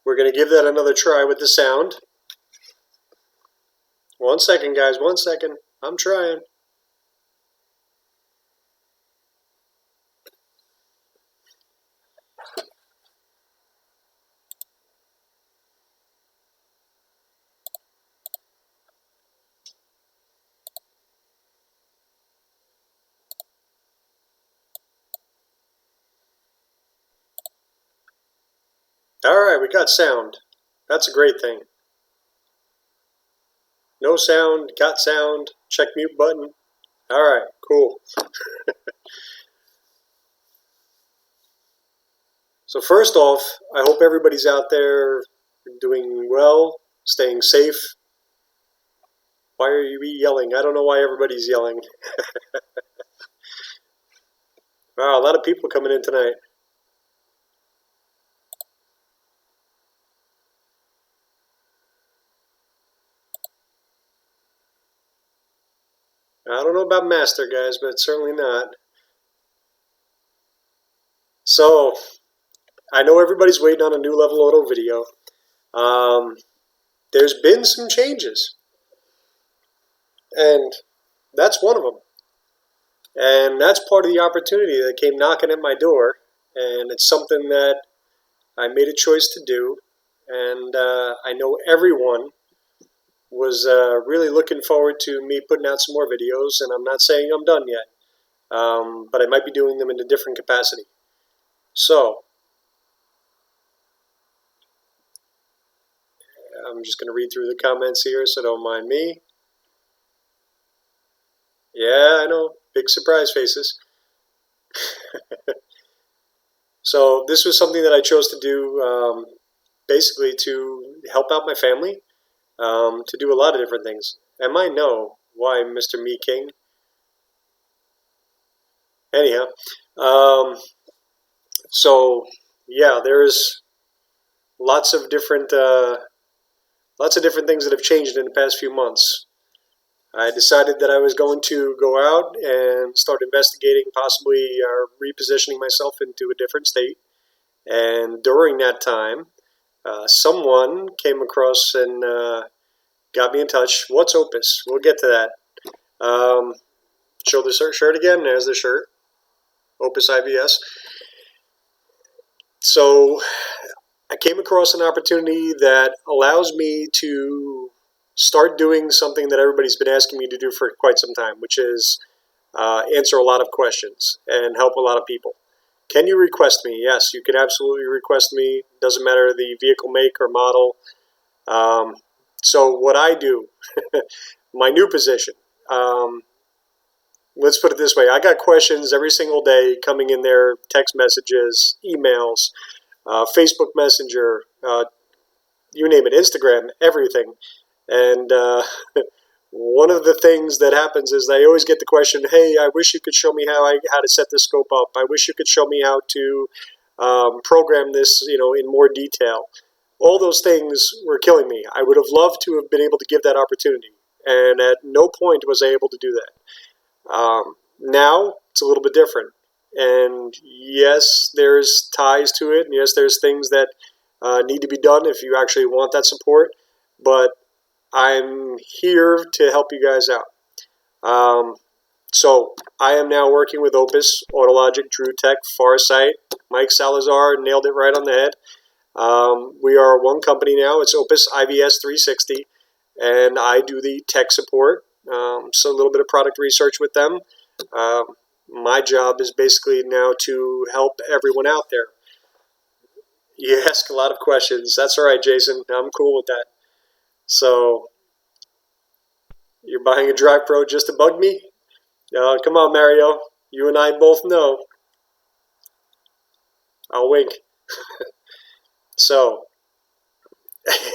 We're going to give that another try with the sound. 1 second, guys, 1 second. I'm trying. Alright, we got sound. That's a great thing. No sound, got sound, check mute button. Alright, cool. So first off, I hope everybody's out there doing well, staying safe. Why are you yelling? I don't know why everybody's yelling. Wow, a lot of people coming in tonight. I don't know about master, guys, but certainly not. So, I know everybody's waiting on a new level auto video. There's been some changes, and that's one of them. And that's part of the opportunity that came knocking at my door, and it's something that I made a choice to do, and I know everyone was really looking forward to me putting out some more videos, and I'm not saying I'm done yet, but I might be doing them in a different capacity. So, I'm just going to read through the comments here, so don't mind me. Yeah, I know, big surprise faces. So this was something that I chose to do basically to help out my family, to do a lot of different things. And I know why Mr. Me King. Anyhow, so yeah, there's lots of different things that have changed in the past few months. I decided that I was going to go out and start investigating, possibly repositioning myself into a different state. And during that time, someone came across and got me in touch. What's Opus? We'll get to that. Show the shirt again. There's the shirt. Opus IVS. So I came across an opportunity that allows me to start doing something that everybody's been asking me to do for quite some time, which is answer a lot of questions and help a lot of people. Can you request me? Yes, you can absolutely request me. Doesn't matter the vehicle make or model. So what I do, my new position, let's put it this way. I got questions every single day coming in there, text messages, emails, Facebook Messenger, you name it, Instagram, everything. And one of the things that happens is I always get the question, hey, I wish you could show me how to set this scope up. I wish you could show me how to program this, in more detail. All those things were killing me. I would have loved to have been able to give that opportunity, and at no point was I able to do that. Now, it's a little bit different. And yes, there's ties to it, and yes, there's things that need to be done if you actually want that support, but I'm here to help you guys out. So I am now working with Opus, Autologic, DrewTech, Farsight. Mike Salazar nailed it right on the head. We are one company now. It's Opus IVS 360, and I do the tech support. So a little bit of product research with them. My job is basically now to help everyone out there. You ask a lot of questions. That's all right, Jason. I'm cool with that. So, you're buying a Drive Pro just to bug me? Come on, Mario. You and I both know. I'll wink. So,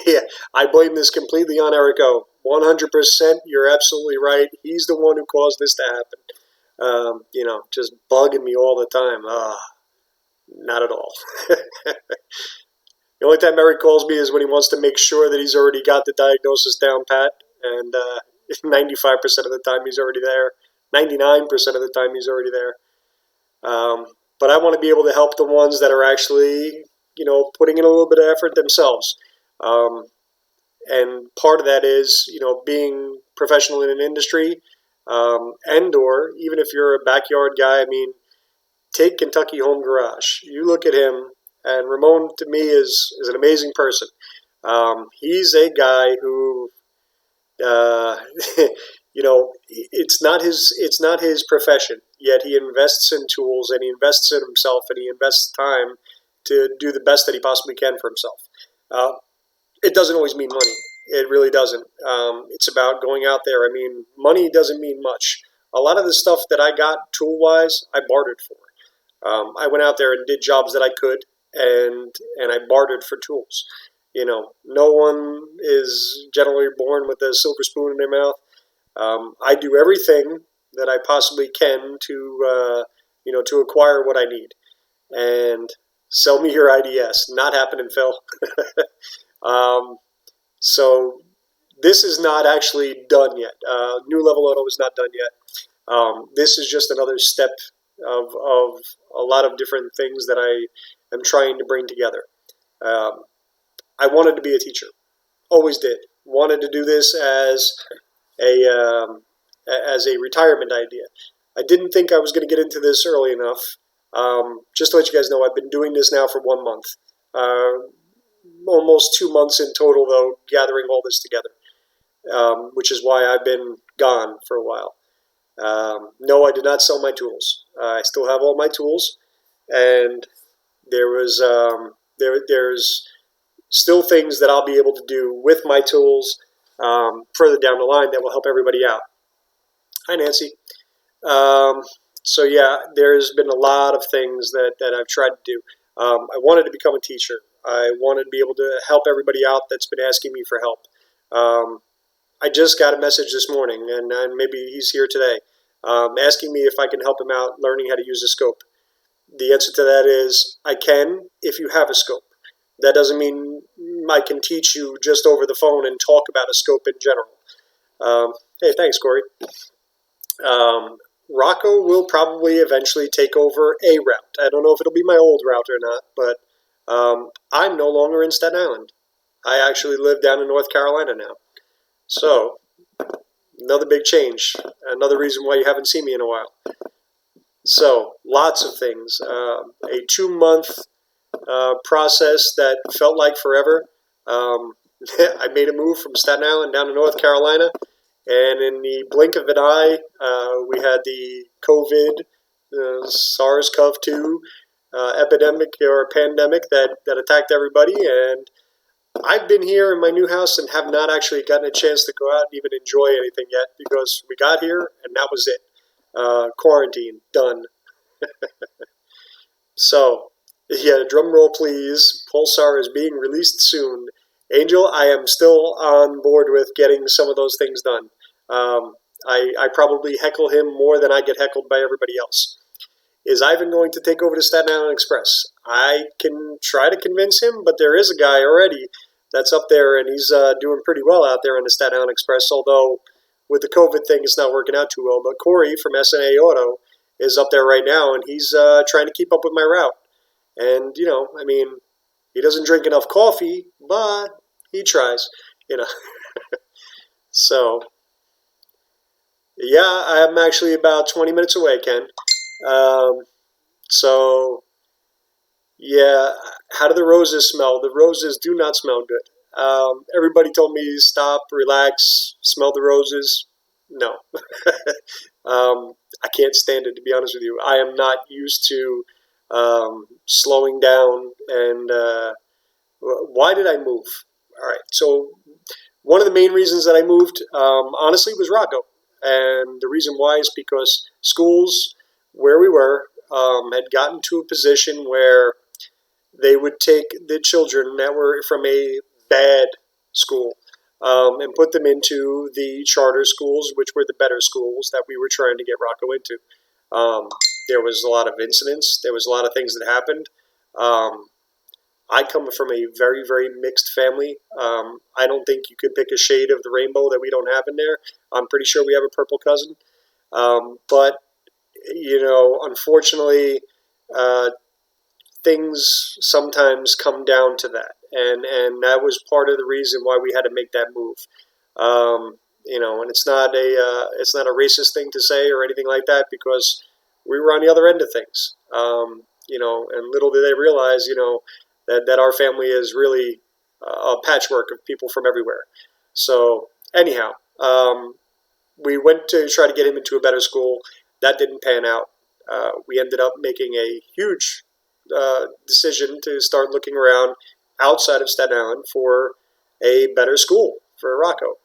yeah, I blame this completely on Erico. 100%, you're absolutely right. He's the one who caused this to happen. Just bugging me all the time. Not at all. The only time Eric calls me is when he wants to make sure that he's already got the diagnosis down pat, and 95% of the time he's already there. 99% of the time he's already there. But I want to be able to help the ones that are actually, putting in a little bit of effort themselves. Um, and part of that is, being professional in an industry, and or even if you're a backyard guy. I mean, take Kentucky Home Garage. You look at him, and Ramon to me is an amazing person. He's a guy who, uh, it's not his profession. Yet he invests in tools, and he invests in himself, and he invests time to do the best that he possibly can for himself. Uh, it doesn't always mean money. It really doesn't. It's about going out there. I mean, money doesn't mean much. A lot of the stuff that I got tool wise, I bartered for. I went out there and did jobs that I could, and I bartered for tools. No one is generally born with a silver spoon in their mouth. I do everything that I possibly can to acquire what I need. And sell me your IDS. Not happening, Phil. um, so this is not actually done yet. New Level Auto is not done yet. This is just another step of a lot of different things that I am trying to bring together. Um, I wanted to be a teacher. Always did. Wanted to do this a um, as a retirement idea. I didn't think I was going to get into this early enough. Just to let you guys know, I've been doing this now for 1 month. Almost 2 months in total, though, gathering all this together, which is why I've been gone for a while. No, I did not sell my tools. I still have all my tools, and there's still things that I'll be able to do with my tools further down the line that will help everybody out. Hi, Nancy. Um, so yeah, there's been a lot of things that I've tried to do. I wanted to become a teacher. I wanted to be able to help everybody out that's been asking me for help. Um, I just got a message this morning, and maybe he's here today, asking me if I can help him out learning how to use a scope. The answer to that is I can if you have a scope. That doesn't mean I can teach you just over the phone and talk about a scope in general. Hey, thanks, Corey. Rocco will probably eventually take over a route. I don't know if it'll be my old route or not, but I'm no longer in Staten Island. I actually live down in North Carolina now. So, another big change. Another reason why you haven't seen me in a while. So, lots of things. A 2 month process that felt like forever. I made a move from Staten Island down to North Carolina, and in the blink of an eye, we had the COVID, SARS-CoV-2 epidemic or pandemic that attacked everybody, and I've been here in my new house and have not actually gotten a chance to go out and even enjoy anything yet because we got here and that was it. Quarantine, done. So, yeah, drum roll please. Pulsar is being released soon. Angel, I am still on board with getting some of those things done. I probably heckle him more than I get heckled by everybody else. Is Ivan going to take over the Staten Island Express? I can try to convince him, but there is a guy already that's up there, and he's doing pretty well out there on the Staten Island Express, although with the COVID thing, it's not working out too well. But Corey from SNA Auto is up there right now, and he's trying to keep up with my route. And, I mean, he doesn't drink enough coffee, but he tries, So, yeah, I'm actually about 20 minutes away, Ken. So, yeah, how do the roses smell? The roses do not smell good. Everybody told me stop, relax, smell the roses. No. I can't stand it, to be honest with you. I am not used to slowing down. And why did I move? All right, so one of the main reasons that I moved, honestly, was Rocco. And the reason why is because schools where we were had gotten to a position where they would take the children that were from a bad school and put them into the charter schools, which were the better schools that we were trying to get Rocco into. There was a lot of incidents. There was a lot of things that happened. I come from a very, very mixed family. I don't think you could pick a shade of the rainbow that we don't have in there. I'm pretty sure we have a purple cousin. But, unfortunately, things sometimes come down to that, and that was part of the reason why we had to make that move. And it's not a racist thing to say or anything like that, because we were on the other end of things. And little did they realize, that our family is really a patchwork of people from everywhere. So anyhow, we went to try to get him into a better school. That didn't pan out. We ended up making a huge decision to start looking around outside of Staten Island for a better school for Rocco,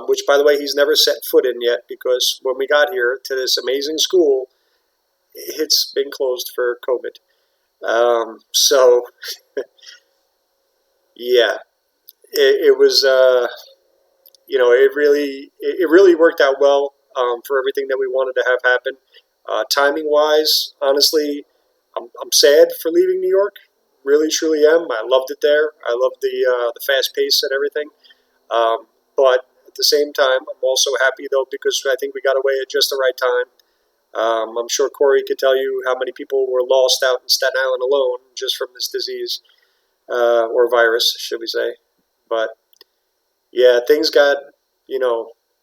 which, by the way, he's never set foot in yet, because when we got here to this amazing school, it's been closed for COVID. So, yeah, it was, it really worked out well for everything that we wanted to have happen. Timing wise, honestly, I'm sad for leaving New York. Really, truly am. I loved it there. I loved the fast pace and everything. But at the same time, I'm also happy though, because I think we got away at just the right time. I'm sure Corey could tell you how many people were lost out in Staten Island alone just from this disease, or virus, should we say. But yeah, things got,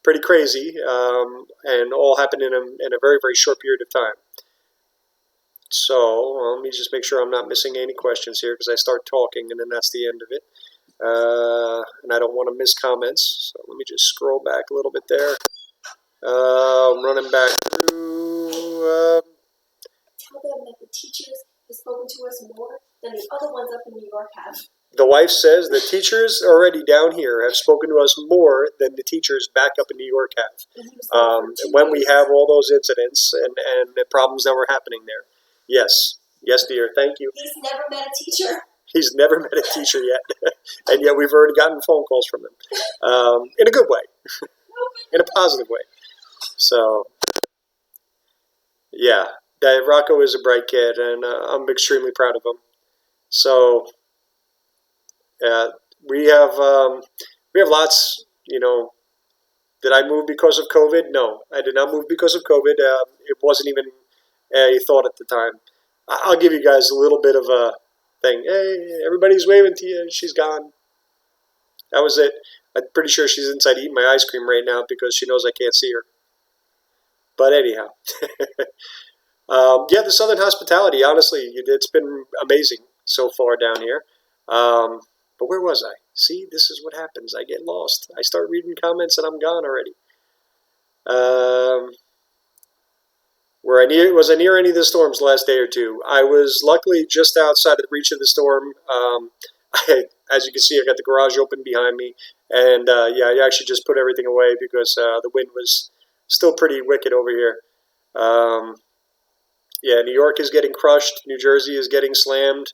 pretty crazy, and all happened in a very, very short period of time. So let me just make sure I'm not missing any questions here, because I start talking and then that's the end of it. And I don't want to miss comments. So let me just scroll back a little bit there. I'm running back through. Tell them that the teachers have spoken to us more than the other ones up in New York have. The wife says the teachers already down here have spoken to us more than the teachers back up in New York have. When we have all those incidents and the problems that were happening there. Yes, dear, thank you. He's never met a teacher. He's never met a teacher yet, and yet we've already gotten phone calls from him, in a good way, in a positive way. So, yeah, that Rocco is a bright kid, and I'm extremely proud of him. So, we have lots. Did I move because of COVID? No, I did not move because of COVID. It wasn't even a thought at the time. I'll give you guys a little bit of a thing. Hey, everybody's waving to you. She's gone. That was it. I'm pretty sure she's inside eating my ice cream right now because she knows I can't see her. But anyhow, the Southern hospitality, honestly, it's been amazing so far down here. But where was I? See, this is what happens. I get lost. I start reading comments and I'm gone already. Was I near any of the storms the last day or two? I was luckily just outside of the reach of the storm. As you can see, I got the garage open behind me, and I actually just put everything away because the wind was still pretty wicked over here. New York is getting crushed. New Jersey is getting slammed.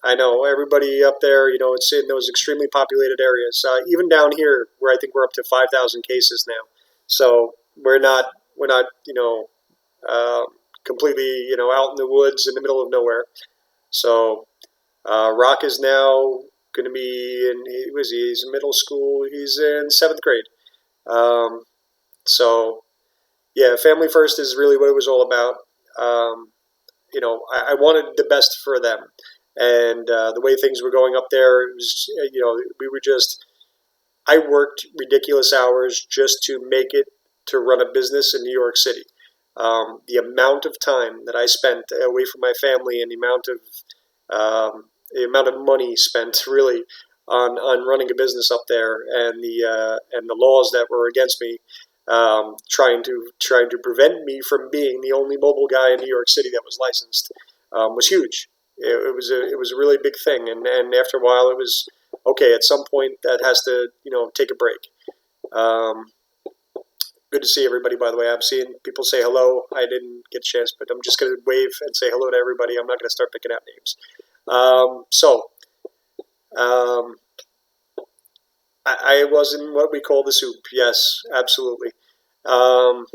I know everybody up there. It's in those extremely populated areas. Even down here, where I think we're up to 5,000 cases now. So we're not completely, out in the woods in the middle of nowhere. So Rock is now going to be he's in middle school. He's in 7th grade. Family first is really what it was all about. I wanted the best for them. And the way things were going up there, it was, I worked ridiculous hours just to make it to run a business in New York City. The amount of time that I spent away from my family and the amount of money spent really on running a business up there, and the laws that were against me, trying to prevent me from being the only mobile guy in New York City that was licensed, was huge. It was a really big thing, and after a while, it was okay. At some point, that has to take a break. Good to see everybody, by the way. I'm seeing people say hello. I didn't get a chance, but I'm just going to wave and say hello to everybody. I'm not going to start picking out names. I was in what we call the soup. Yes, absolutely. I'm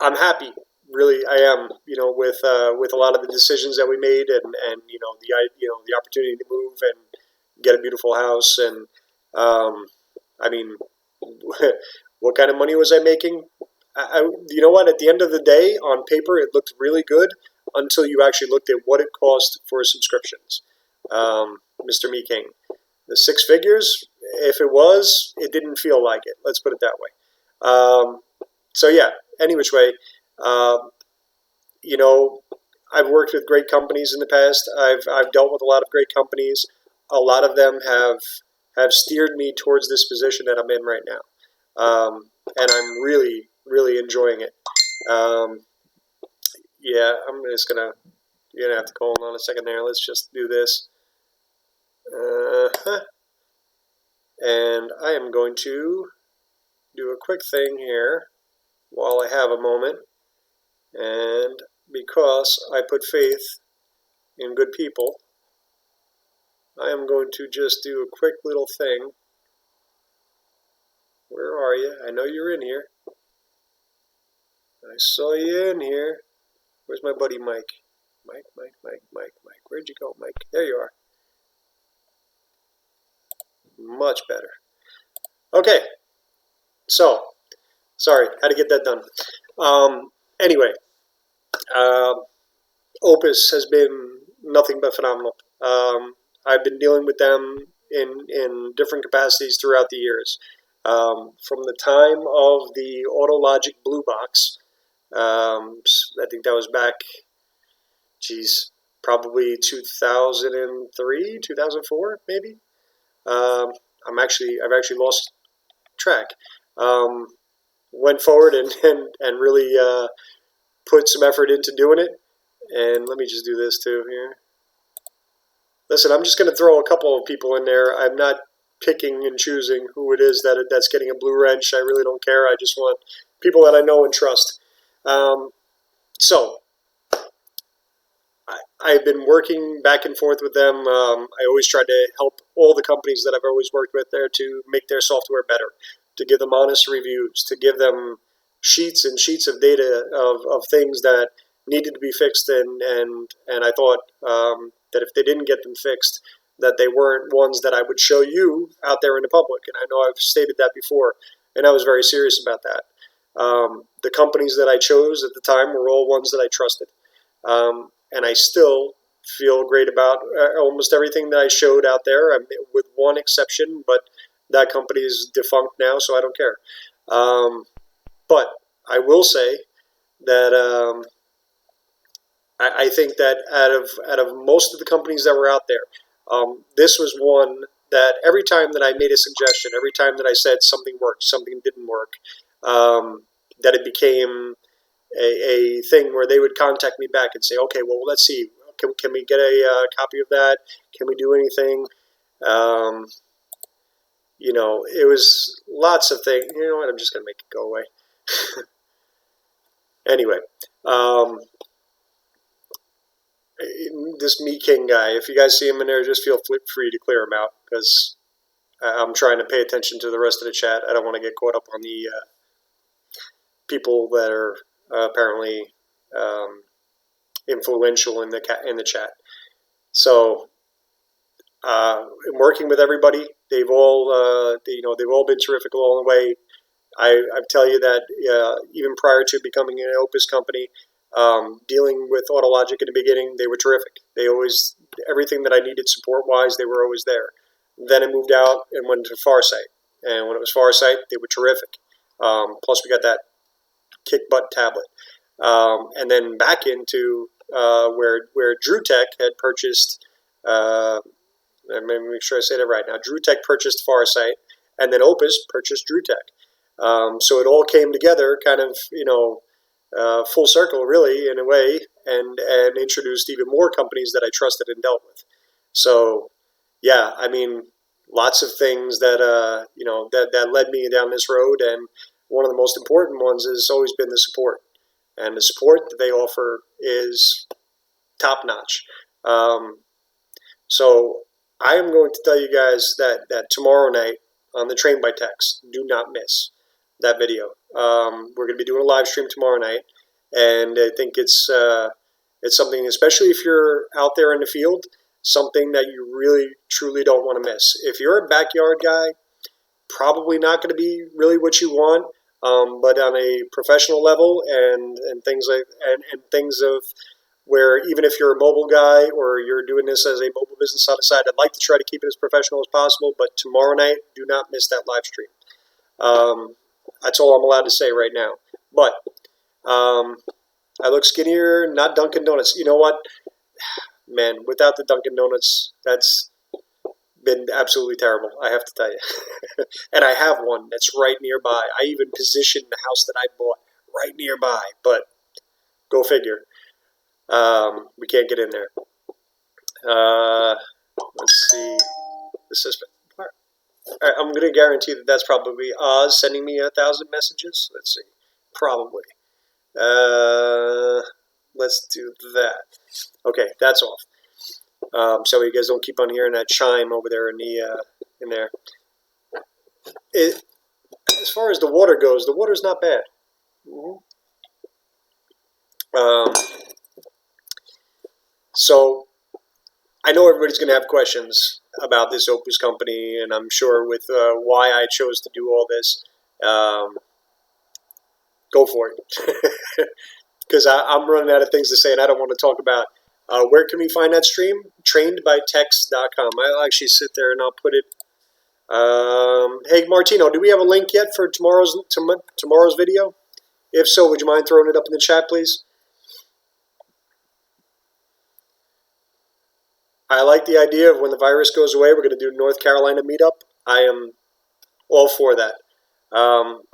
happy. Really, I am. With a lot of the decisions that we made, and the opportunity to move and get a beautiful house, and what kind of money was I making? You know what? At the end of the day, on paper, it looked really good. until you actually looked at what it cost for subscriptions, Mr. Me King. The 6 figures, if it was, it didn't feel like it. Let's put it that way. So yeah, any which way, you know, I've worked with great companies in the past. I've dealt with a lot of great companies. A lot of them have steered me towards this position that I'm in right now, and I'm really enjoying it. Yeah, I'm just gonna. You're gonna have to hold on a second there. Let's just do this. And I am going to do a quick thing here while I have a moment. And because I put faith in good people, I am going to just do a quick little thing. Where are you? I know you're in here. I saw you in here. Where's my buddy Mike? Mike. Where'd you go, Mike? There you are. Much better. Okay. So, sorry, had to get that done. Anyway, Opus has been nothing but phenomenal. I've been dealing with them in different capacities throughout the years. From the time of the AutoLogic Blue Box, I think that was back, probably 2003, 2004, maybe. I've actually lost track. Went forward and really put some effort into doing it. And let me just do this too here. Listen, I'm just going to throw a couple of people in there. I'm not picking and choosing who it is that's getting a blue wrench. I really don't care. I just want people that I know and trust. So I've been working back and forth with them. I always try to help all the companies that I've always worked with there to make their software better, to give them honest reviews, to give them sheets and sheets of data of things that needed to be fixed, and I thought that if they didn't get them fixed, that they weren't ones that I would show you out there in the public. And I know I've stated that before, and I was very serious about that. The companies that I chose at the time were all ones that I trusted. And I still feel great about almost everything that I showed out there, with one exception, but that company is defunct now, so I don't care. But I will say that I think that out of most of the companies that were out there, this was one that every time that I made a suggestion, every time that I said something worked, something didn't work, that it became a thing where they would contact me back and say, okay, well, let's see. Can we get a copy of that? Can we do anything? It was lots of things. You know what? I'm just going to make it go away. Anyway, this Me King guy, if you guys see him in there, just feel free to clear him out, because I'm trying to pay attention to the rest of the chat. I don't want to get caught up on the people that are apparently influential in the chat. So, in working with everybody, they've all been terrific along the way. I tell you that even prior to becoming an Opus company, dealing with AutoLogic in the beginning, they were terrific. Everything that I needed support-wise, they were always there. Then I moved out and went to Farsight, and when it was Farsight, they were terrific. Plus, we got that kick butt tablet, and then back into where DrewTech had purchased. Let me make sure I say that right now. DrewTech purchased Farsight, and then Opus purchased DrewTech. So it all came together, kind of, full circle, really, in a way, and introduced even more companies that I trusted and dealt with. So, yeah, I mean, lots of things that that led me down this road, and one of the most important ones has always been the support, and the support that they offer is top notch. So I am going to tell you guys that tomorrow night on the Train by Text, do not miss that video. We're going to be doing a live stream tomorrow night, and I think it's something, especially if you're out there in the field, something that you really truly don't want to miss. If you're a backyard guy, probably not going to be really what you want, but on a professional level and things like and things of where even if you're a mobile guy or you're doing this as a mobile business on the side, I'd like to try to keep it as professional as possible. But tomorrow night, do not miss that live stream. That's all I'm allowed to say right now. But I look skinnier, not Dunkin' Donuts. You know what? Man, without the Dunkin' Donuts, that's been absolutely terrible, I have to tell you. And I have one that's right nearby. I even positioned the house that I bought right nearby, but go figure. We can't get in there. Let's see. This is. I'm going to guarantee that that's probably Oz sending me 1,000 messages. Let's see. Probably. Let's do that. Okay, that's off. So you guys don't keep on hearing that chime over there in there. As far as the water goes, the water's not bad. So I know everybody's going to have questions about this Opus company, and I'm sure with why I chose to do all this. Go for it. Because I'm running out of things to say, and I don't want to talk about. Where can we find that stream? Trainedbytext.com. I'll actually sit there and I'll put it. Hey, Martino, do we have a link yet for tomorrow's video? If so, would you mind throwing it up in the chat, please? I like the idea of when the virus goes away, we're going to do North Carolina meetup. I am all for that.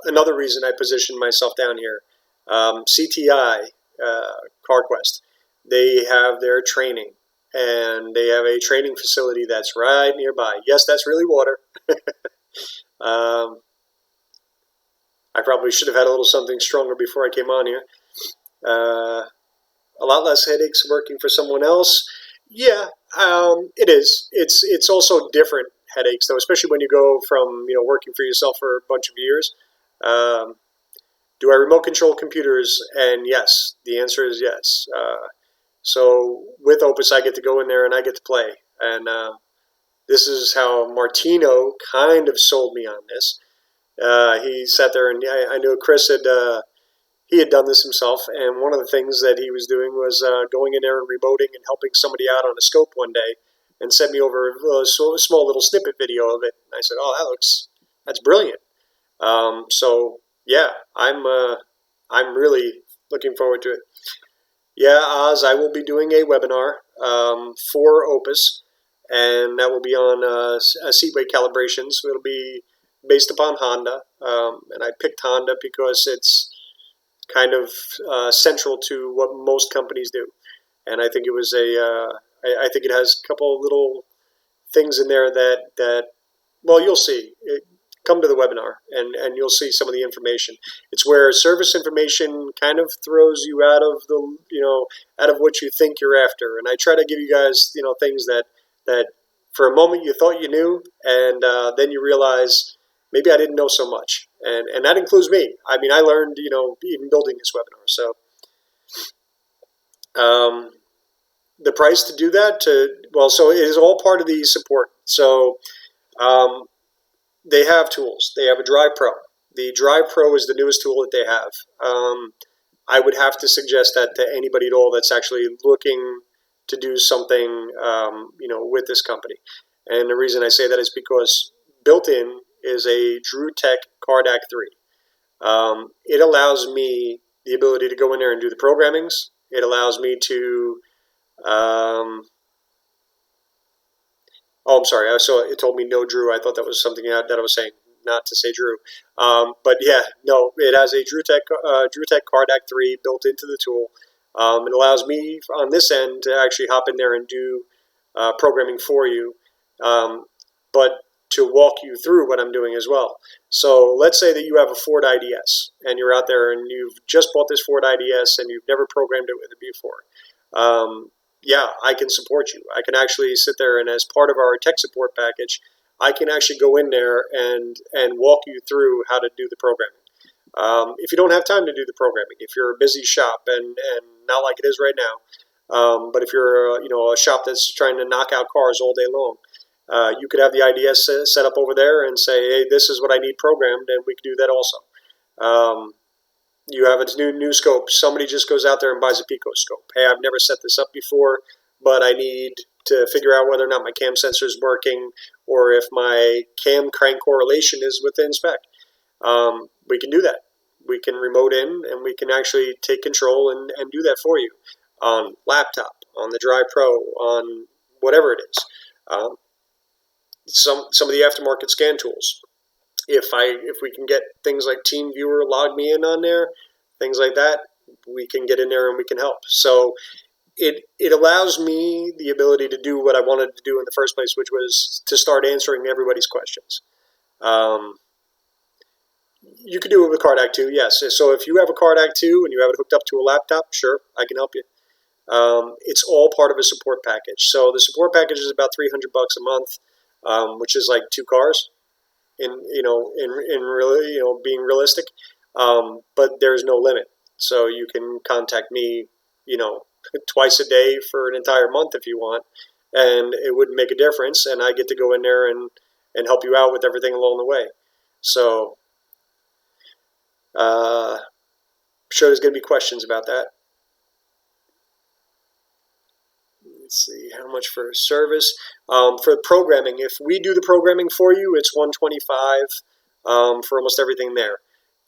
Another reason I positioned myself down here, CTI, CarQuest, they have their training, and they have a training facility that's right nearby. Yes, that's really water. I probably should have had a little something stronger before I came on here. A lot less headaches working for someone else. Yeah, it is. It's also different headaches, though, especially when you go from working for yourself for a bunch of years. Do I remote control computers? And yes, the answer is yes. So with Opus, I get to go in there and I get to play. And this is how Martino kind of sold me on this. He sat there and I knew Chris he had done this himself. And one of the things that he was doing was going in there and remoting and helping somebody out on a scope one day and sent me over a small little snippet video of it. And I said, oh, that's brilliant. So yeah, I'm really looking forward to it. Yeah, Oz, I will be doing a webinar for Opus, and that will be on seatweight calibrations. So it'll be based upon Honda, and I picked Honda because it's kind of central to what most companies do, and I think it was I think it has a couple of little things in there that well, you'll see. Come to the webinar, and you'll see some of the information. It's where service information kind of throws you out of out of what you think you're after. And I try to give you guys things that for a moment you thought you knew, and then you realize maybe I didn't know so much. And that includes me. I mean, I learned even building this webinar. So the price to do that so it is all part of the support. So they have tools. They have a Drive Pro. The Drive Pro is the newest tool that they have. I would have to suggest that to anybody at all that's actually looking to do something, with this company. And the reason I say that is because built in is a DrewTech CardAC 3. It allows me the ability to go in there and do the programmings. It allows me to oh, I'm sorry. I saw it told me no Drew. I thought that was something that I was saying, not to say Drew. But yeah, no, it has a DrewTech CardAC 3 built into the tool. It allows me on this end to actually hop in there and do programming for you, but to walk you through what I'm doing as well. So let's say that you have a Ford IDS and you're out there and you've just bought this Ford IDS and you've never programmed it with it before. Yeah, I can support you. I can actually sit there and as part of our tech support package, I can actually go in there and walk you through how to do the programming. If you don't have time to do the programming, if you're a busy shop and not like it is right now, but if you're a shop that's trying to knock out cars all day long, you could have the IDS set up over there and say, hey, this is what I need programmed, and we could do that also. You have a new scope. Somebody just goes out there and buys a Pico scope. Hey, I've never set this up before, but I need to figure out whether or not my cam sensor is working or if my cam crank correlation is within spec. We can do that. We can remote in and we can actually take control and do that for you on laptop, on the Drive Pro, on whatever it is. Some of the aftermarket scan tools. If we can get things like TeamViewer, Log Me In on there, things like that, we can get in there and we can help. So it allows me the ability to do what I wanted to do in the first place, which was to start answering everybody's questions. You can do it with Card Act 2, yes. So if you have a Card Act 2 and you have it hooked up to a laptop, sure, I can help you. It's all part of a support package. So the support package is about $300 a month, which is like 2 cars. In really being realistic, but there's no limit. So you can contact me, twice a day for an entire month if you want, and it wouldn't make a difference. And I get to go in there and help you out with everything along the way. So, I'm sure there's going to be questions about that. Let's see, how much for service? For programming, if we do the programming for you, it's $125 for almost everything there.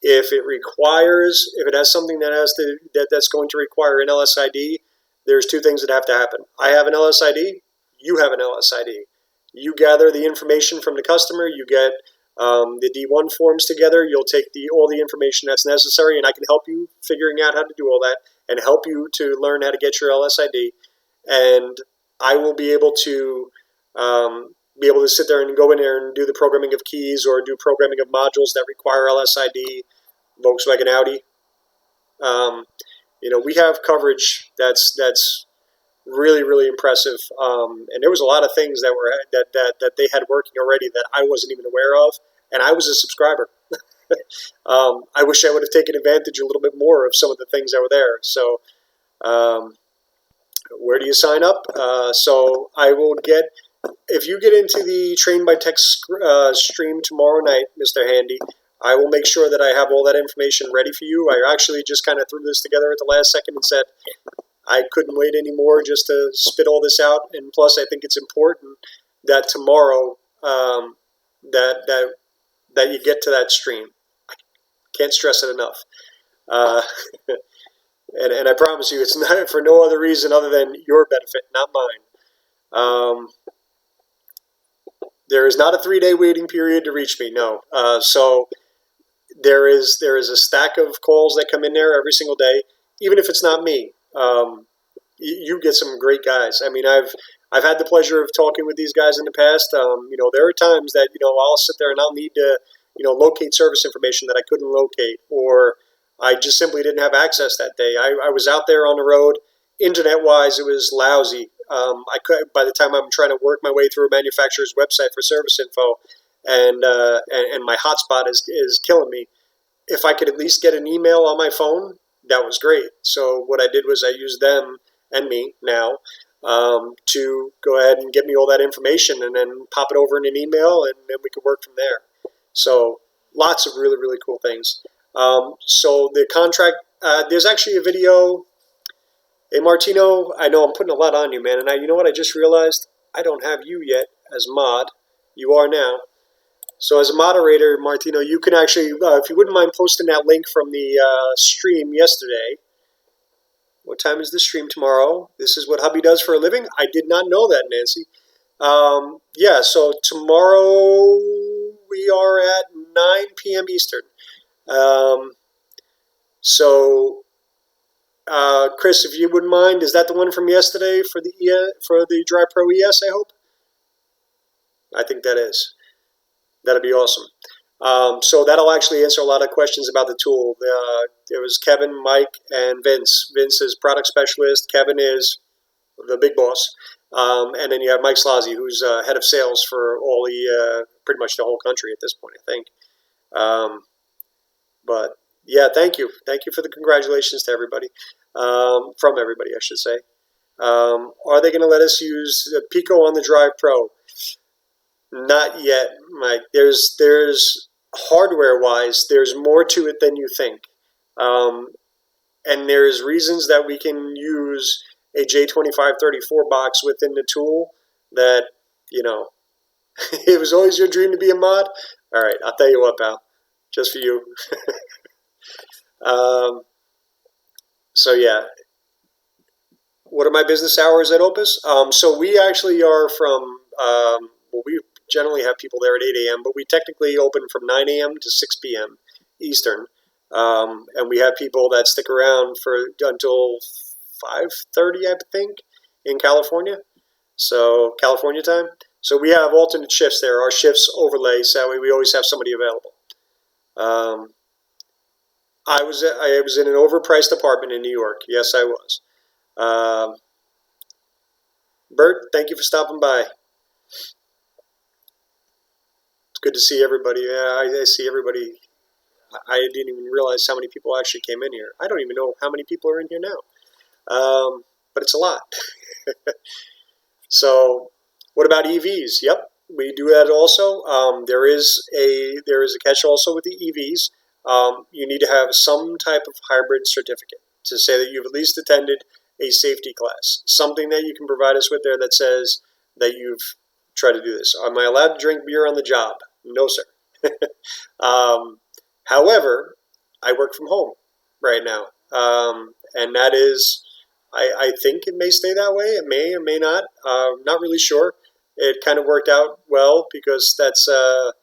If it has something that's going to require an LSID, there's 2 things that have to happen. I have an LSID, you have an LSID. You gather the information from the customer, you get the D1 forms together, you'll take all the information that's necessary, and I can help you figuring out how to do all that and help you to learn how to get your LSID. And I will be able to sit there and go in there and do the programming of keys or do programming of modules that require LSID, Volkswagen, Audi. We have coverage that's really, really impressive. And there was a lot of things that they had working already that I wasn't even aware of, and I was a subscriber. I wish I would have taken advantage a little bit more of some of the things that were there. So. Where do you sign up? So I will if you get into the Train by Tech stream tomorrow night, Mr. Handy, I will make sure that I have all that information ready for you. I actually just kind of threw this together at the last second and said I couldn't wait anymore just to spit all this out. And plus, I think it's important that tomorrow that you get to that stream. I can't stress it enough. And I promise you, it's not for no other reason other than your benefit, not mine. There is not a 3-day waiting period to reach me, no. So there is a stack of calls that come in there every single day, even if it's not me. You get some great guys. I mean, I've had the pleasure of talking with these guys in the past. There are times that I'll sit there and I'll need to locate service information that I couldn't locate, or I just simply didn't have access that day. I was out there on the road. Internet-wise, it was lousy. By the time I'm trying to work my way through a manufacturer's website for service info, and my hotspot is killing me. If I could at least get an email on my phone, that was great. So what I did was I used them and me now to go ahead and get me all that information and then pop it over in an email, and then we could work from there. So lots of really, really cool things. So the contract, there's actually a video. Hey, Martino, I know I'm putting a lot on you, man. And you know what I just realized? I don't have you yet as mod. You are now. So as a moderator, Martino, you can actually, if you wouldn't mind posting that link from the stream yesterday. What time is the stream tomorrow? This is what hubby does for a living? I did not know that, Nancy. Yeah, so tomorrow we are at 9 p.m. Eastern. Chris, if you wouldn't mind, is that the one from yesterday for the Drive Pro ES, I hope? I think that is. That'd be awesome. So that'll actually answer a lot of questions about the tool. There was Kevin, Mike, and Vince. Vince is product specialist. Kevin is the big boss. And then you have Mike Slazzi, who's head of sales for all pretty much the whole country at this point, I think. But yeah, thank you. Thank you for the congratulations to everybody. From everybody, I should say. Are they going to let us use Pico on the Drive Pro? Not yet, Mike. There's hardware-wise, there's more to it than you think. And there's reasons that we can use a J2534 box within the tool that, it was always your dream to be a mod. All right, I'll tell you what, pal, just for you. So yeah, what are my business hours at Opus? So we actually are from, we generally have people there at 8 a.m., but we technically open from 9 a.m. to 6 p.m. Eastern. And we have people that stick around until 5:30, I think, in California. So California time. So we have alternate shifts there. Our shifts overlay, so that way we always have somebody available. I was in an overpriced apartment in New York. Yes, I was. Bert, thank you for stopping by. It's good to see everybody. Yeah, I see everybody. I didn't even realize how many people actually came in here. I don't even know how many people are in here now. But it's a lot. So, what about EVs? Yep, we do that also. There is a catch also with the EVs. You need to have some type of hybrid certificate to say that you've at least attended a safety class. Something that you can provide us with there that says that you've tried to do this. Am I allowed to drink beer on the job? No, sir. However, I work from home right now, and that is, I think it may stay that way. It may or may not. Not really sure. It kind of worked out well because that's, the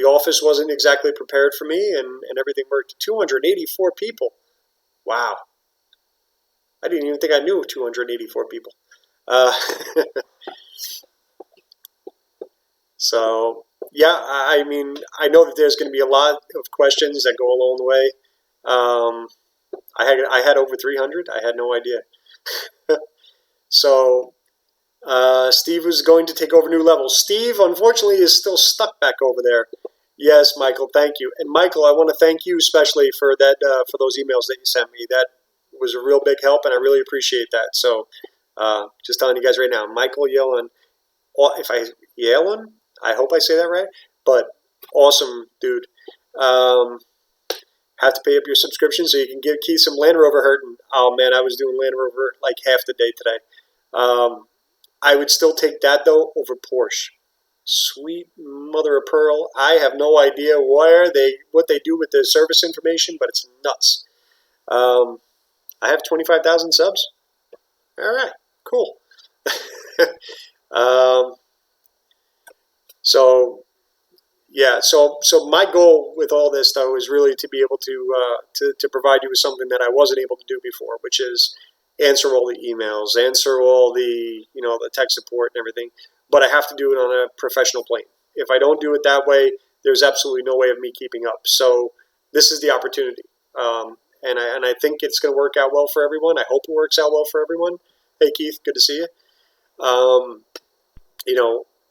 office wasn't exactly prepared for me, and everything worked. 284 people. Wow. I didn't even think I knew 284 people. So, yeah, I mean, I know that there's going to be a lot of questions that go along the way. I had over 300. I had no idea. So, Steve was going to take over new levels. Steve, unfortunately, is still stuck back over there. Yes, Michael, thank you. And Michael, I want to thank you especially for that, for those emails that you sent me. That was a real big help, and I really appreciate that. So, just telling you guys right now, Michael Yellen, Yellen, I hope I say that right, but awesome dude. Have to pay up your subscription so you can give Keith some Land Rover hurting. Oh man, I was doing Land Rover like half the day today. I would still take that though over Porsche. Sweet mother of pearl. I have no idea what they do with the service information, but it's nuts. I have 25,000 subs. All right, cool. So yeah, so my goal with all this though is really to be able to provide you with something that I wasn't able to do before, which is answer all the emails, answer all the the tech support and everything. But I have to do it on a professional plane. If I don't do it that way, there's absolutely no way of me keeping up. So this is the opportunity, and I think it's going to work out well for everyone. I hope it works out well for everyone. Hey Keith, good to see you.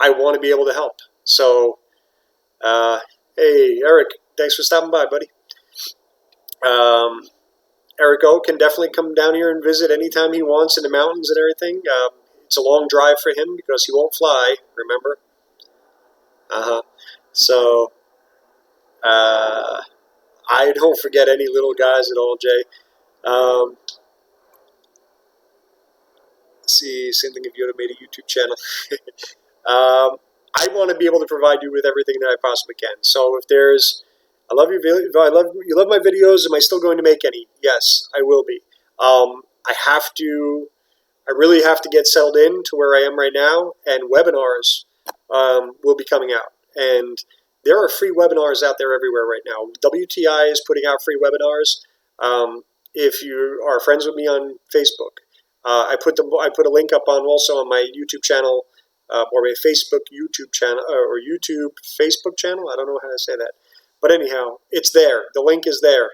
I want to be able to help. So. Hey, Eric, thanks for stopping by, buddy. Eric O can definitely come down here and visit anytime he wants in the mountains and everything. It's a long drive for him because he won't fly, remember? So, I don't forget any little guys at all, Jay. Let's see, same thing if you had made a YouTube channel. I want to be able to provide you with everything that I possibly can. So if there's, I love your video. You love my videos. Am I still going to make any? Yes, I will be. I really have to get settled in to where I am right now, and webinars will be coming out. And there are free webinars out there everywhere right now. WTI is putting out free webinars. If you are friends with me on Facebook, I put a link up also on my YouTube channel. Or my Facebook YouTube channel, or YouTube Facebook channel. I don't know how to say that. But anyhow, it's there. The link is there.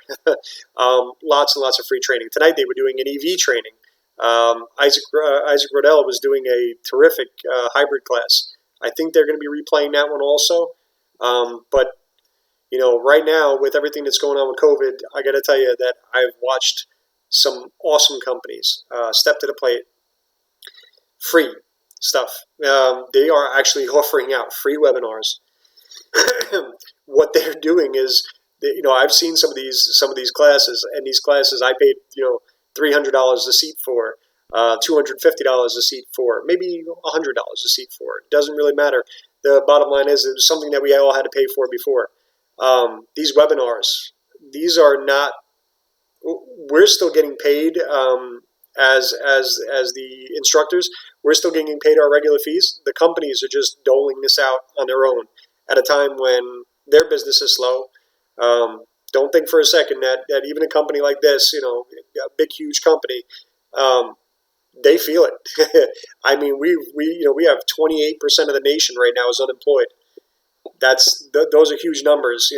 Lots and lots of free training. Tonight they were doing an EV training. Isaac Rodell was doing a terrific hybrid class. I think they're going to be replaying that one also. But, right now with everything that's going on with COVID, I got to tell you that I've watched some awesome companies step to the plate. Free stuff. They are actually offering out free webinars. What they're doing is I've seen some of these classes, and these classes I paid $300 a seat for, $250 a seat for, maybe $100 a seat for. It doesn't really matter. The bottom line is it was something that we all had to pay for before. These webinars, these are not. We're still getting paid as the instructors. We're still getting paid our regular fees. The companies are just doling this out on their own at a time when their business is slow. Don't think for a second that even a company like this, a big huge company, they feel it. I mean, we have 28% of the nation right now is unemployed. Those are huge numbers.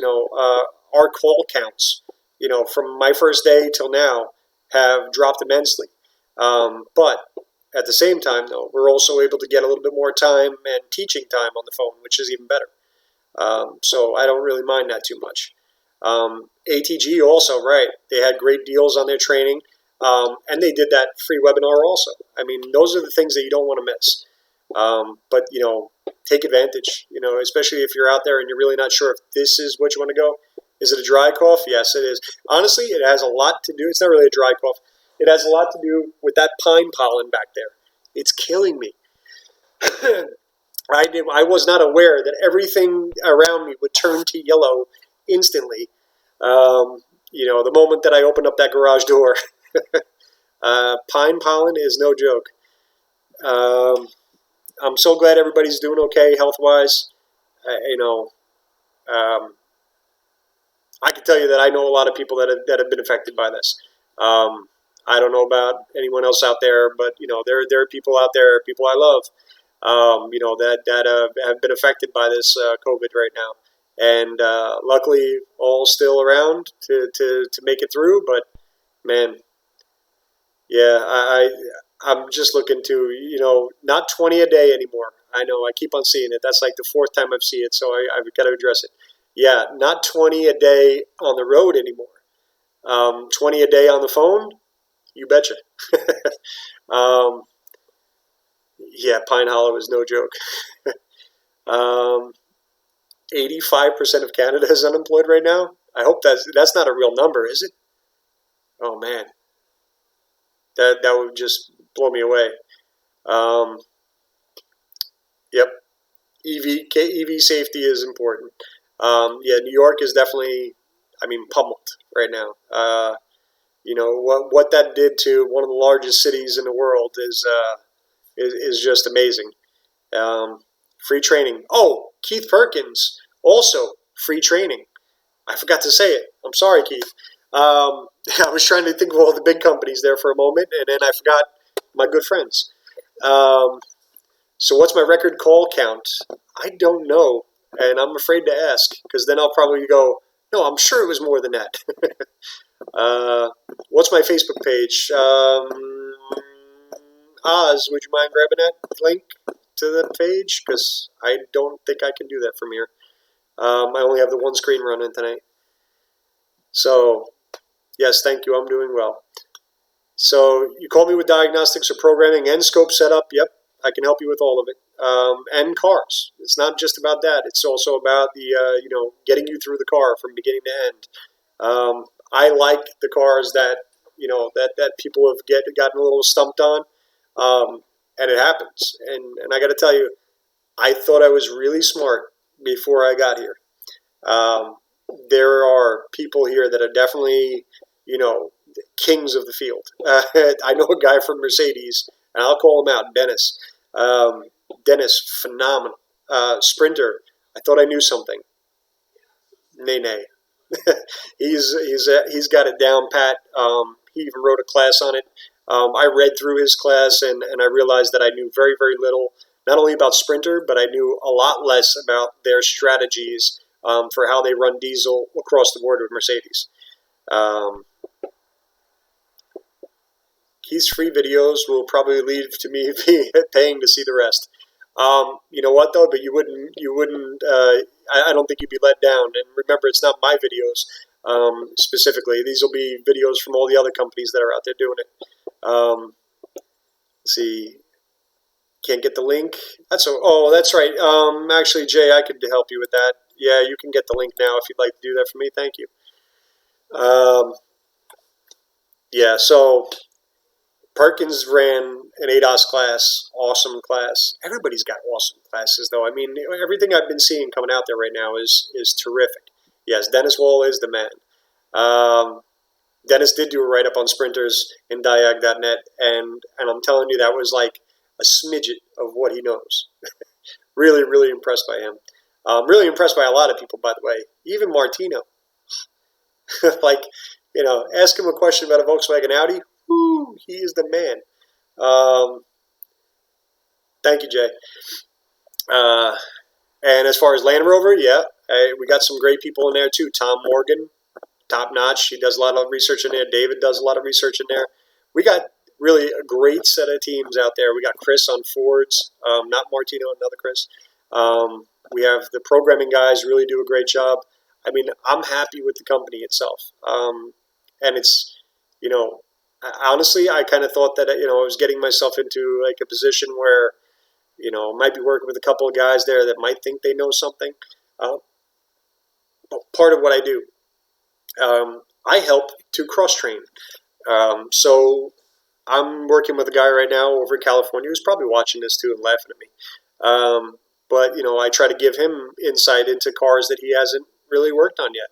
Our call counts, from my first day till now, have dropped immensely. But at the same time, though, we're also able to get a little bit more time and teaching time on the phone, which is even better. So I don't really mind that too much. ATG also, right? They had great deals on their training, and they did that free webinar also. I mean, those are the things that you don't want to miss. But take advantage. Especially if you're out there and you're really not sure if this is what you want to go. Is it a dry cough? Yes, it is. Honestly, it has a lot to do. It's not really a dry cough. It has a lot to do with that pine pollen back there. It's killing me. I was not aware that everything around me would turn to yellow instantly. The moment that I opened up that garage door. Pine pollen is no joke. I'm so glad everybody's doing okay health-wise. I can tell you that I know a lot of people that have been affected by this. I don't know about anyone else out there, but there are people out there, people I love, that have been affected by this COVID right now, and luckily all still around to make it through. But man, yeah, I'm just looking to not 20 a day anymore. I know I keep on seeing it. That's like the fourth time I've seen it, so I've got to address it. Yeah, not 20 a day on the road anymore. 20 a day on the phone, you betcha. Yeah, Pine Hollow is no joke. 85% of Canada is unemployed right now. I hope that's not a real number, is it? Oh man, that would just blow me away. Yep, EV safety is important. Yeah, New York is definitely, pummeled right now. What that did to one of the largest cities in the world is just amazing. Free training. Oh, Keith Perkins also free training. I forgot to say it. I'm sorry, Keith. I was trying to think of all the big companies there for a moment, and then I forgot my good friends. So what's my record call count? I don't know, and I'm afraid to ask, because then I'll probably go, no, I'm sure it was more than that. What's my Facebook page? Oz, would you mind grabbing that link to the page? Because I don't think I can do that from here. I only have the one screen running tonight. So, yes, thank you. I'm doing well. So, you call me with diagnostics or programming and scope setup. Yep, I can help you with all of it. And cars. It's not just about that. It's also about the, getting you through the car from beginning to end. I like the cars that, that people have gotten a little stumped on. And it happens. And I got to tell you, I thought I was really smart before I got here. There are people here that are definitely, kings of the field. I know a guy from Mercedes, and I'll call him out, Dennis. Dennis, phenomenal. Sprinter, I thought I knew something. Nay. He's got it down pat. He even wrote a class on it. I read through his class, and I realized that I knew very, very little, not only about Sprinter, but I knew a lot less about their strategies for how they run diesel across the board with Mercedes. Keith's free videos will probably lead to me paying to see the rest. You know what though? But you wouldn't. I don't think you'd be let down. And remember, it's not my videos specifically. These will be videos from all the other companies that are out there doing it. Let's see. Can't get the link. That's right. Actually, Jay, I could help you with that. Yeah, you can get the link now if you'd like to do that for me. Thank you. Um, yeah, so Perkins ran an ADOS class, awesome class. Everybody's got awesome classes, though. I mean, everything I've been seeing coming out there right now is terrific. Yes, Dennis Wall is the man. Dennis did do a write up on sprinters in diag.net, and I'm telling you, that was like a smidget of what he knows. Really, really impressed by him. Really impressed by a lot of people, by the way. Even Martino. Like, ask him a question about a Volkswagen Audi. Woo, he is the man. Thank you, Jay. Uh, and as far as Land Rover, yeah, we got some great people in there too. Tom Morgan, top notch. He does a lot of research in there. David does a lot of research in there. We got really a great set of teams out there. We got Chris on Fords, not Martino, another Chris. We have the programming guys really do a great job. I mean, I'm happy with the company itself. And it's, honestly, I kind of thought that, I was getting myself into like a position where, might be working with a couple of guys there that might think they know something. But part of what I do, I help to cross train. So I'm working with a guy right now over in California who's probably watching this too and laughing at me. But I try to give him insight into cars that he hasn't really worked on yet.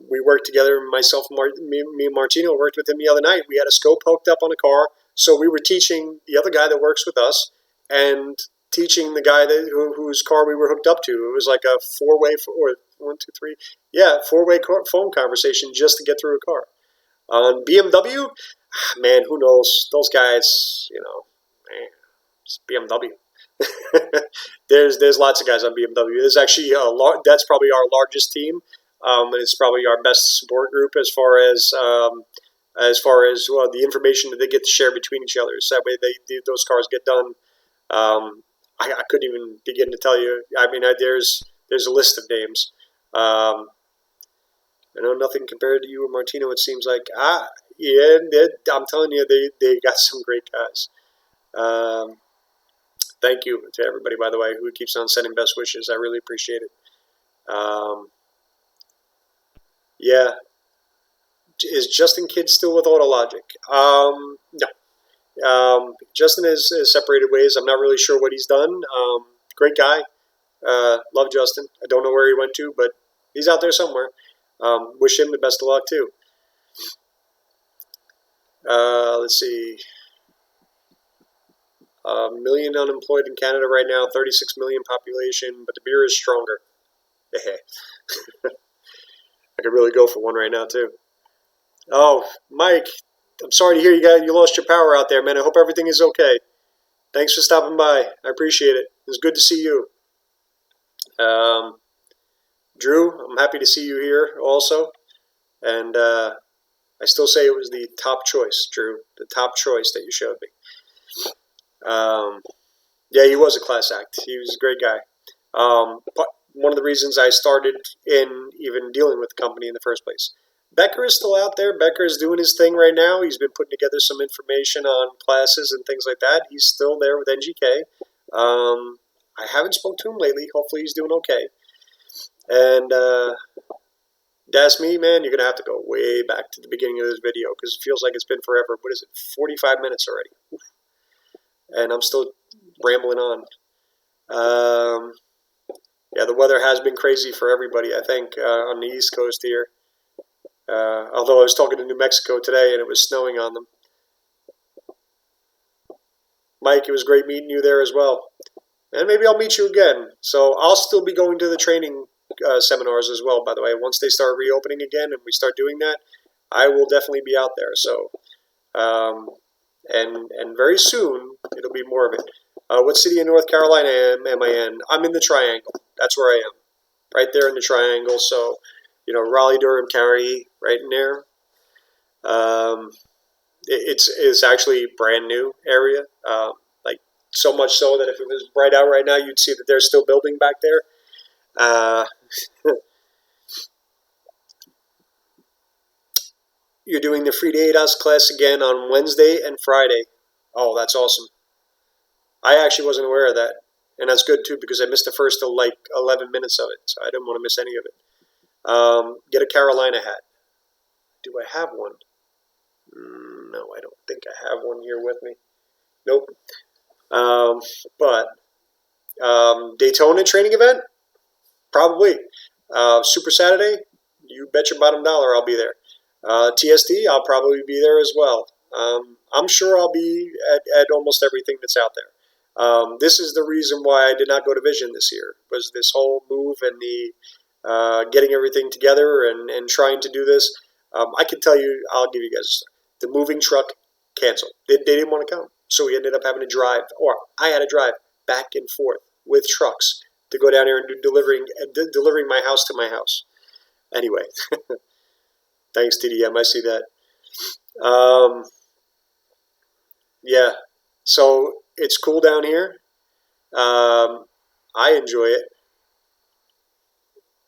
We worked together, myself, me and Martino worked with him the other night. We had a scope hooked up on a car, so we were teaching the other guy that works with us and teaching the guy whose car we were hooked up to. It was like a four-way phone conversation just to get through a car. On BMW, man, who knows? Those guys, man, it's BMW. There's lots of guys on BMW. There's actually that's probably our largest team, and it's probably our best support group as far as the information that they get to share between each other. So that way those cars get done. I couldn't even begin to tell you. I mean, there's a list of names. I know nothing compared to you or Martino. It seems like yeah, I'm telling you, they got some great guys. Thank you to everybody, by the way, who keeps on sending best wishes. I really appreciate it. Yeah. Is Justin Kidd still with Autologic? No. Justin has separated ways. I'm not really sure what he's done. Great guy. Love Justin. I don't know where he went to, but he's out there somewhere. Wish him the best of luck, too. Let's see. 1 million unemployed in Canada right now, 36 million population, but the beer is stronger. I could really go for one right now, too. Oh, Mike, I'm sorry to hear you lost your power out there, man. I hope everything is okay. Thanks for stopping by. I appreciate it. It was good to see you. Drew, I'm happy to see you here also. And I still say it was the top choice, Drew, the top choice that you showed me. Yeah, he was a class act. He was a great guy. One of the reasons I started in even dealing with the company in the first place. Becker is still out there. Becker is doing his thing right now. He's been putting together some information on classes and things like that. He's still there with NGK. I haven't spoke to him lately. Hopefully he's doing okay. And that's me, man. You're going to have to go way back to the beginning of this video because it feels like it's been forever. What is it, 45 minutes already? Oof. And I'm still rambling on. Yeah, the weather has been crazy for everybody, I think, on the East Coast here. Although I was talking to New Mexico today and it was snowing on them. Mike, it was great meeting you there as well. And maybe I'll meet you again. So I'll still be going to the training seminars as well, by the way. Once they start reopening again and we start doing that, I will definitely be out there. So, and very soon, it'll be more of it. What city in North Carolina am I in? I'm in the Triangle. That's where I am. Right there in the Triangle. So, Raleigh, Durham, Cary, right in there. It's actually a brand new area. Like so much so that if it was bright out right now, you'd see that they're still building back there. You're doing the free to ADOS class again on Wednesday and Friday. Oh, that's awesome. I actually wasn't aware of that. and that's good too because I missed the first like 11 minutes of it, so I didn't want to miss any of it. Get a Carolina hat. Do I have one? No, I don't think I have one here with me. Nope. But Daytona training event, probably. Super Saturday, you bet your bottom dollar I'll be there. TSD, I'll probably be there as well. I'm sure I'll be at almost everything that's out there. This is the reason why I did not go to Vision this year, was this whole move and the getting everything together and trying to do this. I can tell you, I'll give you guys a story. The moving truck canceled. They didn't want to come. So we ended up having to drive, or I had to drive back and forth with trucks to go down here and do delivering my house to my house. Anyway, thanks TDM, I see that. Yeah, so it's cool down here. I enjoy it.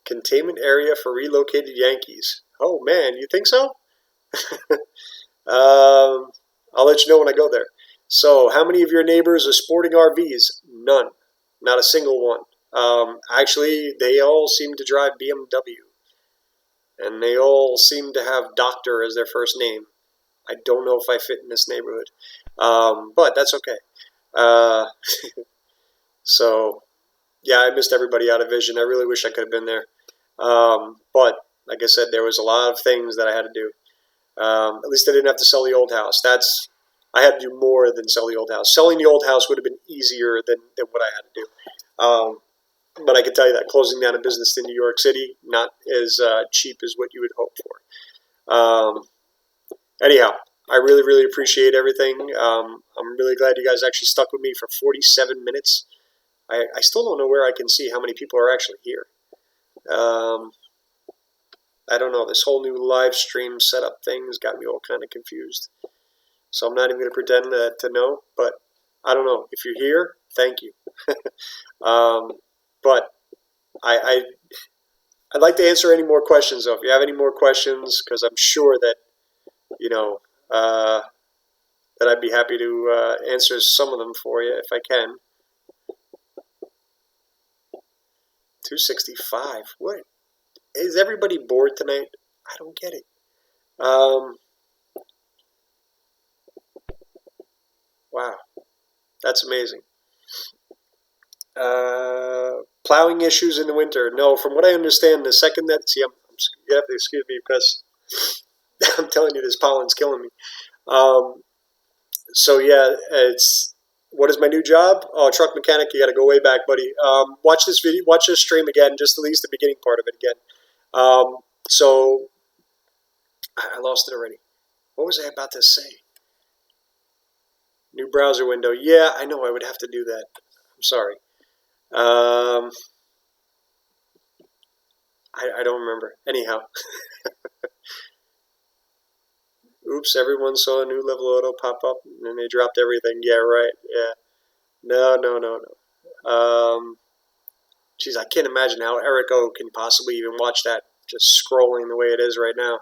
Containment area for relocated Yankees. Oh man, you think so? I'll let you know when I go there. So, how many of your neighbors are sporting RVs? None. Not a single one. Actually, they all seem to drive BMW. And they all seem to have Doctor as their first name. I don't know if I fit in this neighborhood. But that's okay. So, yeah, I missed everybody out of Vision. I really wish I could have been there. But, like I said, there was a lot of things that I had to do. At least I didn't have to sell the old house. I had to do more than sell the old house. Selling the old house would have been easier than what I had to do. But I can tell you that closing down a business in New York City, not as cheap as what you would hope for. Anyhow, I really, really appreciate everything. I'm really glad you guys actually stuck with me for 47 minutes. I still don't know where I can see how many people are actually here. I don't know. This whole new live stream setup thing's got me all kind of confused. So I'm not even going to pretend to know, but I don't know. If you're here, thank you. But I'd like to answer any more questions, though. If you have any more questions, because I'm sure that, that I'd be happy to answer some of them for you if I can. 265. What? Is everybody bored tonight? I don't get it. Wow. That's amazing. Plowing issues in the winter. No, from what I understand, the second that... See, you have to excuse me because I'm telling you, this pollen's killing me. So, yeah, what is my new job? Oh, truck mechanic. You got to go way back, buddy. Watch this video. Watch this stream again, just at least the beginning part of it again. So, I lost it already. What was I about to say? New browser window. Yeah, I know I would have to do that. I'm sorry. I don't remember. Anyhow. Oops, everyone saw a new level auto pop up and then they dropped everything. Yeah, right. Yeah. No. Geez, I can't imagine how Eric O can possibly even watch that just scrolling the way it is right now.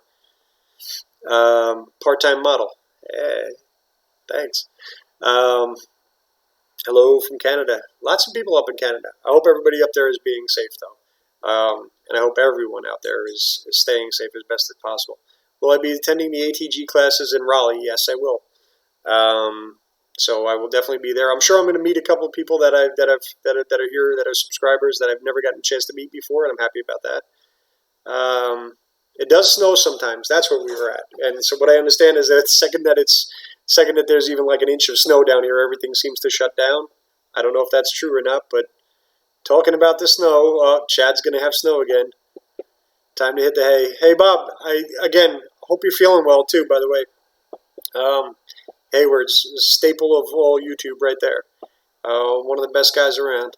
Part-time model. Thanks. Hello from Canada. Lots of people up in Canada. I hope everybody up there is being safe, though. And I hope everyone out there is staying safe as best as possible. Will I be attending the ATG classes in Raleigh? Yes, I will. So I will definitely be there. I'm sure I'm going to meet a couple of people that are here, that are subscribers that I've never gotten a chance to meet before, and I'm happy about that. It does snow sometimes. That's where we were at. And so what I understand is that the second that there's even like an inch of snow down here, everything seems to shut down. I don't know if that's true or not, but talking about the snow, Chad's going to have snow again. Time to hit the hay. Hey, Bob, I hope you're feeling well, too, by the way. Hayward's a staple of all YouTube right there. One of the best guys around.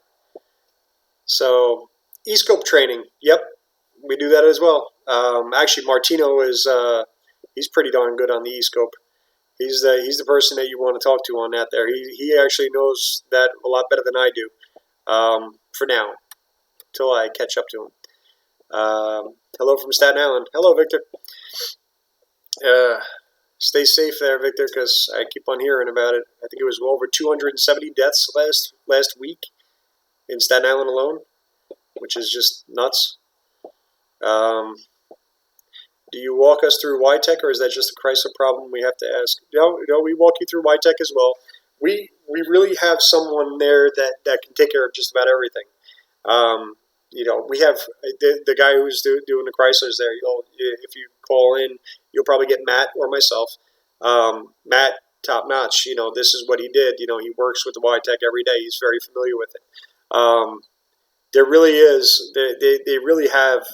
So, e-scope training. Yep, we do that as well. Actually, Martino is he's pretty darn good on the e-scope. He's the person that you want to talk to on that there. He actually knows that a lot better than I do. For now, till I catch up to him. Hello from Staten Island. Hello, Victor. Stay safe there, Victor, because I keep on hearing about it. I think it was over 270 deaths last week. in Staten Island alone, which is just nuts. Um, do you walk us through YTech, or is that just a Chrysler problem we have to ask? No, we walk you through YTech as well. We really have someone there that can take care of just about everything. We have the guy who's doing the Chryslers there. If you call in, you'll probably get Matt or myself. Matt, top notch. This is what he did. He works with the YTech every day. He's very familiar with it. There really is. They really have.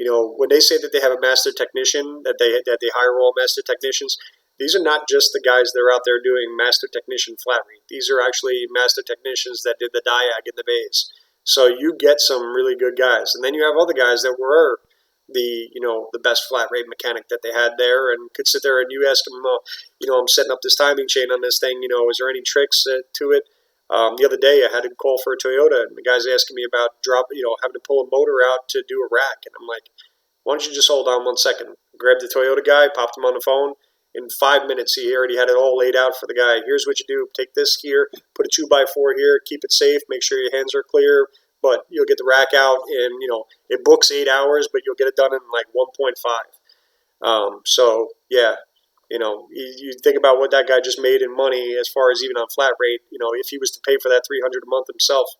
When they say that they have a master technician, that they hire all master technicians, these are not just the guys that are out there doing master technician flat rate. These are actually master technicians that did the diag and the bays. So you get some really good guys, and then you have other guys that were the best flat rate mechanic that they had there, and could sit there and you ask them, I'm setting up this timing chain on this thing. Is there any tricks to it? The other day, I had to call for a Toyota, and the guy's asking me about having to pull a motor out to do a rack, and I'm like, why don't you just hold on 1 second? Grabbed the Toyota guy, popped him on the phone. In 5 minutes, he already had it all laid out for the guy. Here's what you do: take this here, put a 2x4 here, keep it safe, make sure your hands are clear. But you'll get the rack out in it books 8 hours, but you'll get it done in like 1.5. So yeah. You think about what that guy just made in money as far as even on flat rate. If he was to pay for that $300 a month himself,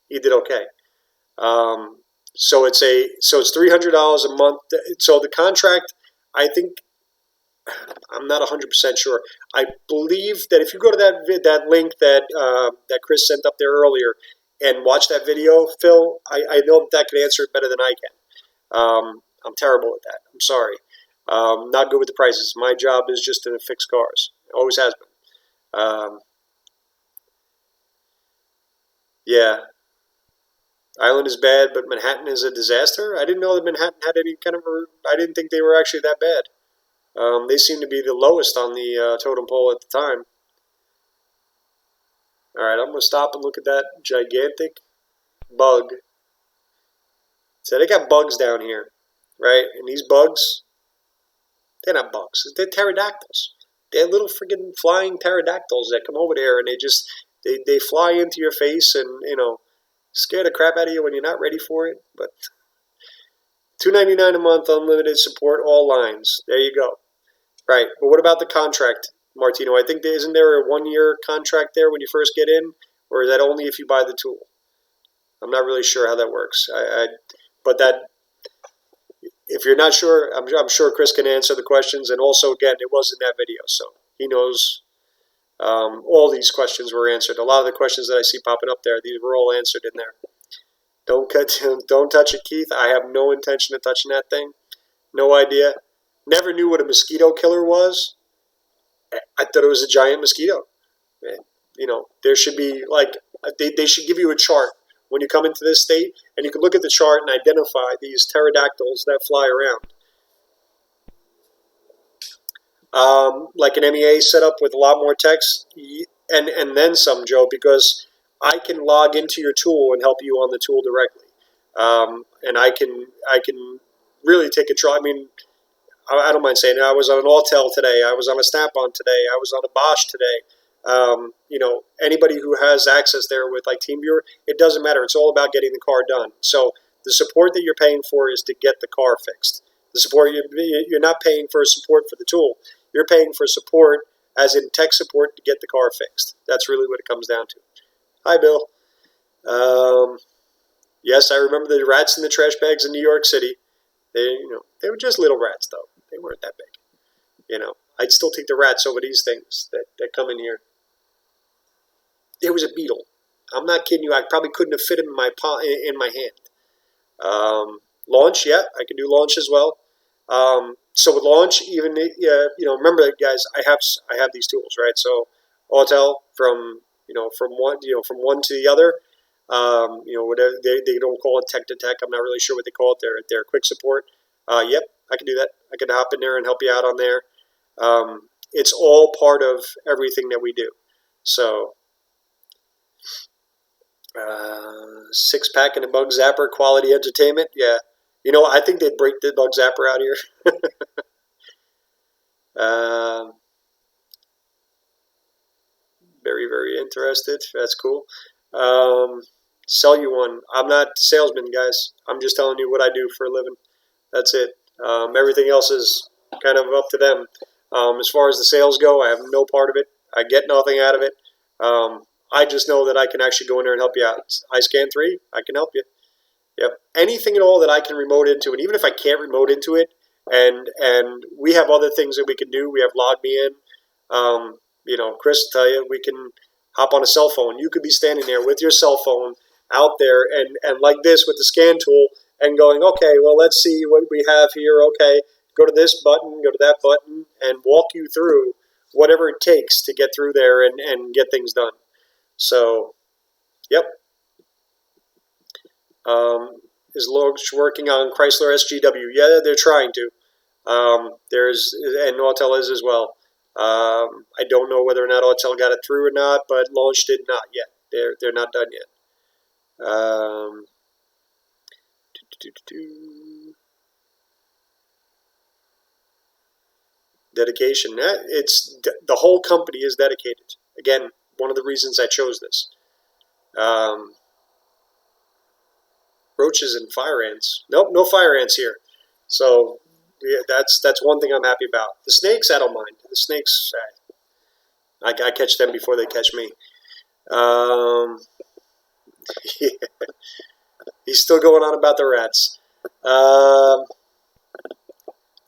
he did okay. So it's $300 a month. So the contract, I think, I'm not 100% sure. I believe that if you go to that link that Chris sent up there earlier and watch that video, Phil, I know that can answer it better than I can. I'm terrible at that. I'm sorry. Not good with the prices. My job is just to fix cars. Always has been. Yeah. Island is bad, but Manhattan is a disaster? I didn't know that Manhattan had any kind of I didn't think they were actually that bad. They seem to be the lowest on the totem pole at the time. All right, I'm going to stop and look at that gigantic bug. So they got bugs down here, right? And these bugs, they're not bugs. They're pterodactyls. They're little friggin' flying pterodactyls that come over there and they fly into your face and, scare the crap out of you when you're not ready for it. But $2.99 a month, unlimited support, all lines. There you go. Right. But what about the contract, Martino? I think isn't there a 1-year contract there when you first get in, or is that only if you buy the tool? I'm not really sure how that works. But that, if you're not sure, I'm sure Chris can answer the questions. And also, again, it was in that video, so he knows. All these questions were answered. A lot of the questions that I see popping up there, these were all answered in there. Don't touch it, Keith. I have no intention of touching that thing. No idea. Never knew what a mosquito killer was. I thought it was a giant mosquito. There should be they should give you a chart when you come into this state, and you can look at the chart and identify these pterodactyls that fly around. Like an MEA setup with a lot more text, and then some, Joe, because I can log into your tool and help you on the tool directly, and I can really take control. I mean, I don't mind saying it. I was on an Autel today. I was on a Snap-on today. I was on a Bosch today. Anybody who has access there with like TeamViewer, it doesn't matter. It's all about getting the car done. So the support that you're paying for is to get the car fixed. The support you're not paying for support for the tool. You're paying for support, as in tech support, to get the car fixed. That's really what it comes down to. Hi, Bill. Yes, I remember the rats in the trash bags in New York City. They were just little rats, though. They weren't that big. I'd still take the rats over these things that come in here. There was a beetle. I'm not kidding you. I probably couldn't have fit him in my hand. Launch, yeah, I can do launch as well. So with launch, even remember, guys, I have these tools, right? So Autel from one to the other. Whatever they don't call it tech to tech. I'm not really sure what they call it. Their quick support. Yep, I can do that. I can hop in there and help you out on there. It's all part of everything that we do. So 6-pack and a bug zapper, quality entertainment. Yeah, I think they'd break the bug zapper out here. Very, very interested. That's cool. sell you one. I'm not a salesman, guys. I'm just telling you what I do for a living. That's it. Everything else is kind of up to them. As far as the sales go, I have no part of it. I get nothing out of it. I just know that I can actually go in there and help you out. I scan 3, I can help you. Yep. Anything at all that I can remote into, and even if I can't remote into it, and we have other things that we can do. We have Log Me In. Chris will tell you we can hop on a cell phone. You could be standing there with your cell phone out there and like this with the scan tool and going, okay, well, let's see what we have here. Okay, go to this button, go to that button, and walk you through whatever it takes to get through there and get things done. So, yep. Is Logs working on Chrysler SGW? Yeah, they're trying to. And Autel is as well. I don't know whether or not Autel got it through or not, but Launch did not yet. They're not done yet. Dedication. It's the whole company is dedicated. Again, one of the reasons I chose this. Roaches and fire ants. Nope, no fire ants here. So yeah, that's one thing I'm happy about. The snakes, I don't mind. The snakes, I catch them before they catch me. Yeah. He's still going on about the rats.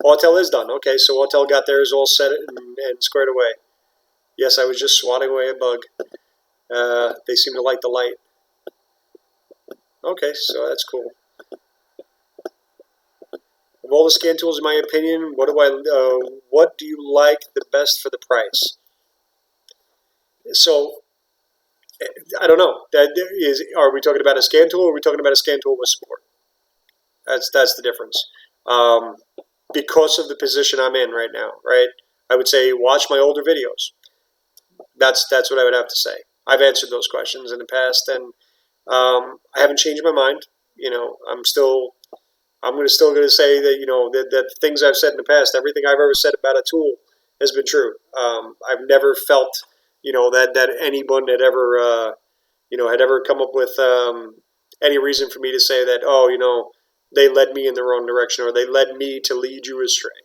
Autel is done. Okay, so Autel got theirs all set and squared away. Yes, I was just swatting away a bug. They seem to like the light. Okay, so that's cool. Of all the scan tools, in my opinion, what do you like the best for the price? So, I don't know. Are we talking about a scan tool, or are we talking about a scan tool with support? That's the difference. Because of the position I'm in right now, right? I would say watch my older videos. That's what I would have to say. I've answered those questions in the past, and I haven't changed my mind. I'm still going to say that that things I've said in the past, everything I've ever said about a tool has been true. I've never felt that anyone had ever come up with any reason for me to say that they led me in the wrong direction or they led me to lead you astray.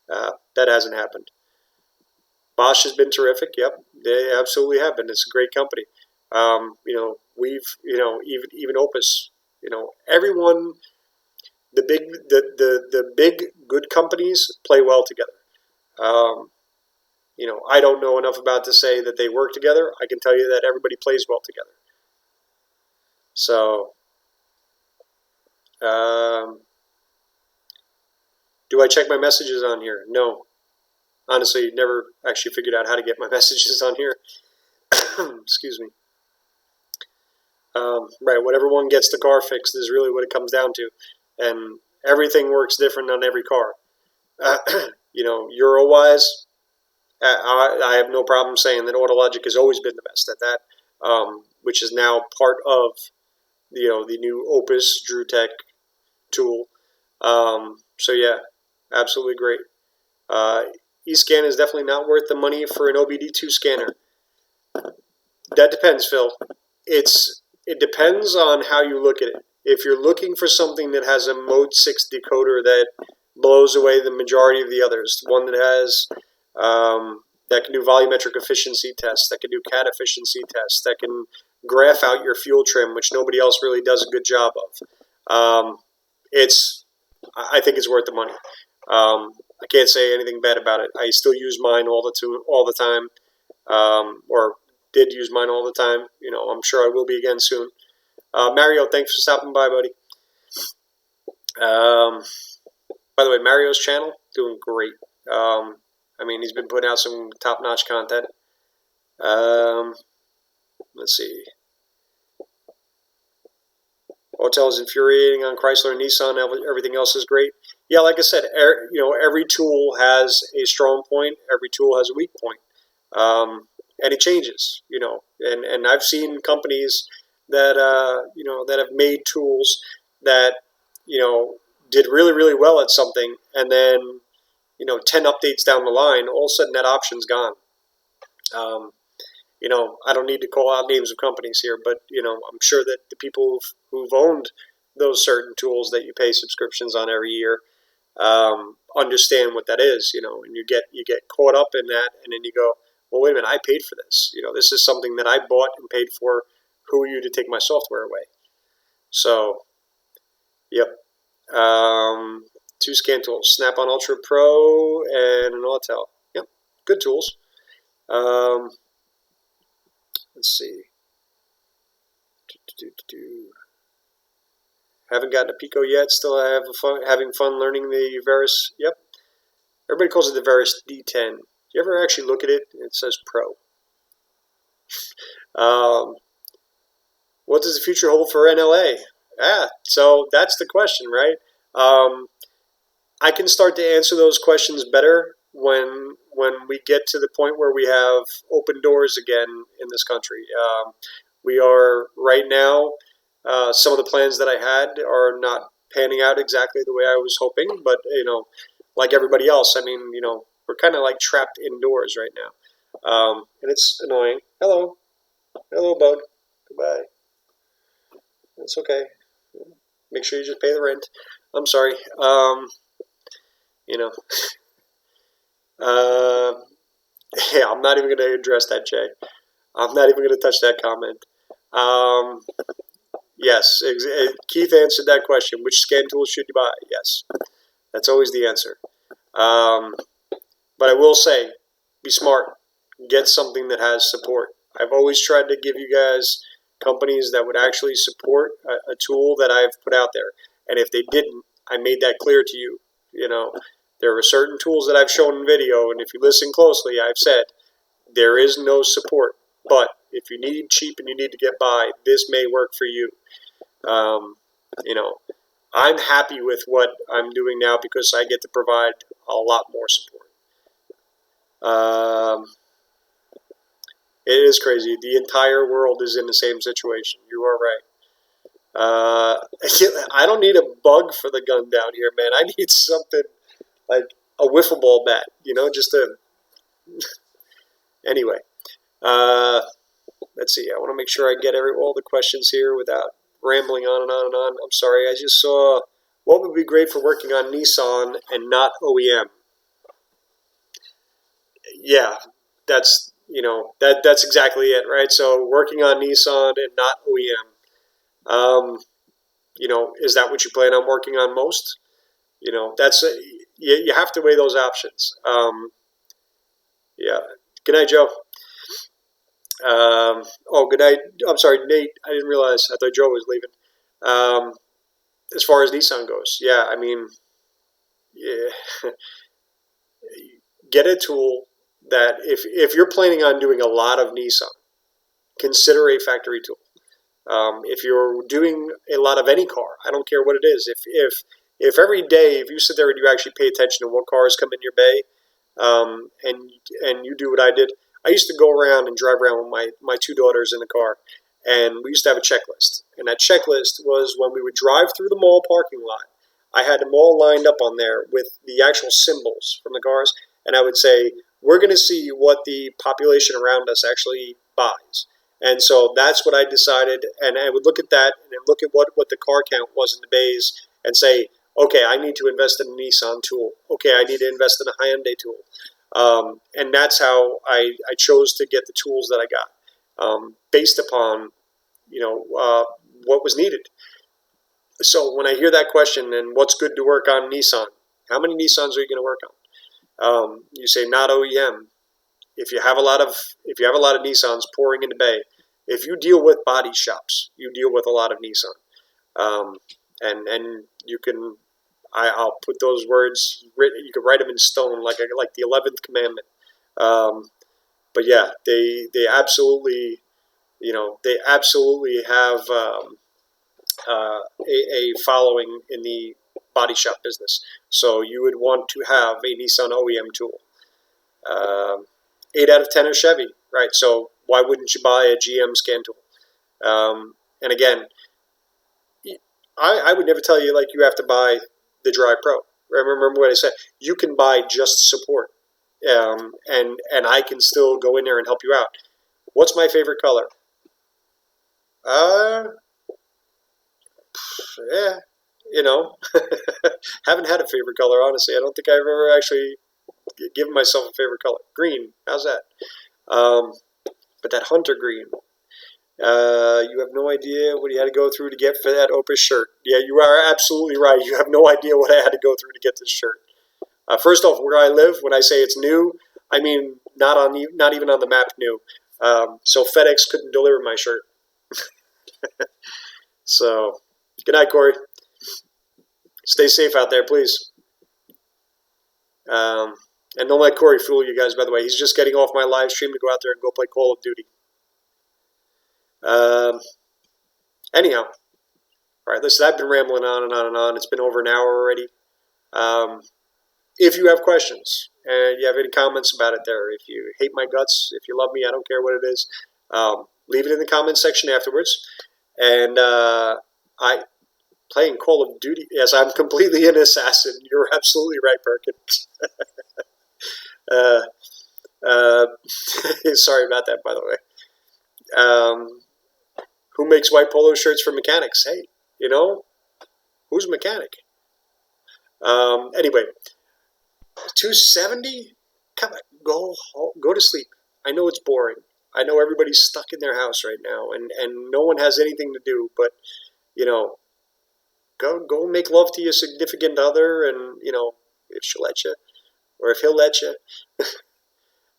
That hasn't happened. Bosch has been terrific. Yep, they absolutely have been. It's a great company. We've even Opus. Everyone. The big good companies play well together. I don't know enough about to say that they work together. I can tell you that everybody plays well together. So, do I check my messages on here? No. Honestly, never actually figured out how to get my messages on here. Excuse me. Right, whatever one gets the car fixed is really what it comes down to. And everything works different on every car. Euro-wise, I have no problem saying that Autologic has always been the best at that, which is now part of the new Opus DrewTech tool. So yeah, absolutely great. eScan is definitely not worth the money for an OBD2 scanner. That depends, Phil. It depends on how you look at it. If you're looking for something that has a Mode 6 decoder that blows away the majority of the others, one that has that can do volumetric efficiency tests, that can do CAD efficiency tests, that can graph out your fuel trim, which nobody else really does a good job of. I think it's worth the money. I can't say anything bad about it. I still use mine all the time, or did use mine all the time. I'm sure I will be again soon. Mario, thanks for stopping by, buddy. By the way, Mario's channel, doing great. He's been putting out some top-notch content. Let's see. Autel is infuriating on Chrysler and Nissan. Everything else is great. Yeah, like I said, every tool has a strong point. Every tool has a weak point. And it changes, and I've seen companies that, that have made tools that, did really, really well at something. And then, 10 updates down the line, all of a sudden that option's gone. I don't need to call out names of companies here, but I'm sure that the people who've owned those certain tools that you pay subscriptions on every year understand what that is, and you get caught up in that, and then you go, well, wait a minute, I paid for this. This is something that I bought and paid for. Who are you to take my software away? So, yep. Two scan tools, Snap-on Ultra Pro and an Autel. Yep, good tools. Let's see. Haven't gotten a Pico yet. Still having fun learning the Veris. Yep. Everybody calls it the Veris D10. You ever actually look at it? It says Pro. What does the future hold for NLA? So that's the question, right? I can start to answer those questions better when we get to the point where we have open doors again in this country. We are right now. Some of the plans that I had are not panning out exactly the way I was hoping, but like everybody else, I mean, we're kind of like trapped indoors right now, and it's annoying. Hello, bud. Goodbye. It's okay. Make sure you just pay the rent. I'm sorry. Yeah, I'm not even going to address that, Jay. I'm not even going to touch that comment. Yes, Keith answered that question. Which scan tool should you buy? Yes, that's always the answer. But I will say, be smart. Get something that has support. I've always tried to give you guys companies that would actually support a tool that I've put out there. And if they didn't, I made that clear to you. There are certain tools that I've shown in video, and if you listen closely, I've said there is no support. But if you need cheap and you need to get by, this may work for you. I'm happy with what I'm doing now because I get to provide a lot more support. It is crazy. The entire world is in the same situation. You are right. I don't need a bug for the gun down here, man. I need something like a wiffle ball bat, just a... Anyway, let's see. I want to make sure I get all the questions here without rambling on and on and on. I'm sorry. I just saw what would be great for working on Nissan and not OEM. Yeah, that's that's exactly it, right? So working on Nissan and not OEM. Is that what you plan on working on most? That's you have to weigh those options. Yeah. Good night, Joe. Good night. I'm sorry, Nate. I didn't realize. I thought Joe was leaving. As far as Nissan goes, yeah, I mean, yeah, get a tool that if you're planning on doing a lot of Nissan, consider a factory tool. If you're doing a lot of any car, I don't care what it is. If every day, if you sit there and you actually pay attention to what cars come in your bay, and you do what I did, I used to go around and drive around with my two daughters in the car, and we used to have a checklist. And that checklist was when we would drive through the mall parking lot, I had them all lined up on there with the actual symbols from the cars, and I would say, we're going to see what the population around us actually buys. And so that's what I decided, and I would look at that and then look at what the car count was in the bays and say, okay, I need to invest in a Nissan tool. Okay, I need to invest in a Hyundai tool. And that's how I chose to get the tools that I got, based upon, what was needed. So when I hear that question, and what's good to work on Nissan, how many Nissans are you going to work on? You say not OEM. If you have a lot of Nissans pouring into bay, if you deal with body shops, you deal with a lot of Nissan, and you can. I'll put those words written. You can write them in stone, like the 11th commandment. But yeah, they absolutely, they absolutely have a following in the body shop business. So you would want to have a Nissan OEM tool. 8 out of 10 are Chevy, right? So why wouldn't you buy a GM scan tool? And again, I would never tell you like you have to buy the Drive Pro. Remember what I said. You can buy just support, and I can still go in there and help you out. What's my favorite color? Yeah, haven't had a favorite color, honestly. I don't think I've ever actually given myself a favorite color. Green, how's that? Um, but that hunter green, you have no idea what you had to go through to get for that Opus shirt. Yeah, you are absolutely right. You have no idea what I had to go through to get this shirt. First off, where I live, when I say it's new, I mean not even on the map new. So FedEx couldn't deliver my shirt. So, good night, Corey. Stay safe out there, please. And don't let Corey fool you guys, by the way. He's just getting off my live stream to go out there and go play Call of Duty. Anyhow, all right, listen, I've been rambling on and on and on. It's been over an hour already. If you have questions and you have any comments about it there, if you hate my guts, if you love me, I don't care what it is, leave it in the comments section afterwards. And playing Call of Duty, yes, I'm completely an assassin. You're absolutely right, Perkins. Sorry about that, by the way. Who makes white polo shirts for mechanics? Hey, who's a mechanic? Anyway, $270? Come on, go home, go to sleep. I know it's boring. I know everybody's stuck in their house right now, and no one has anything to do. But go make love to your significant other, and if she'll let you, or if he'll let you.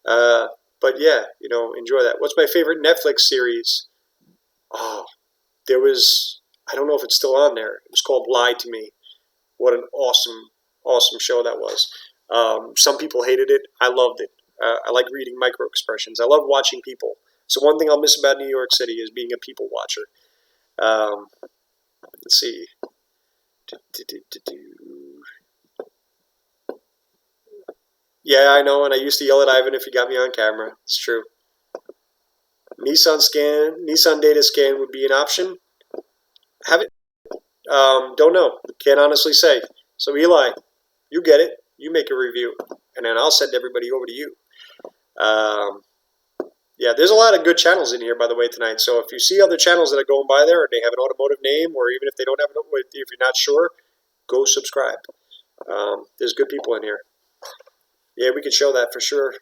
But yeah, enjoy that. What's my favorite Netflix series? Oh, there was. I don't know if it's still on there. It was called Lie to Me. What an awesome show that was. Some people hated it. I loved it. I like reading micro expressions. I love watching people. So one thing I'll miss about New York City is being a people watcher. Let's see. Yeah, I know, and I used to yell at Ivan if he got me on camera. It's true. Nissan data scan would be an option. Have it? Don't know. Can't honestly say. So Eli, you get it. You make a review, and then I'll send everybody over to you. Yeah, there's a lot of good channels in here, by the way, tonight. So if you see other channels that are going by there, and they have an automotive name, or even if they don't have if you're not sure, go subscribe. There's good people in here. Yeah, we could show that for sure.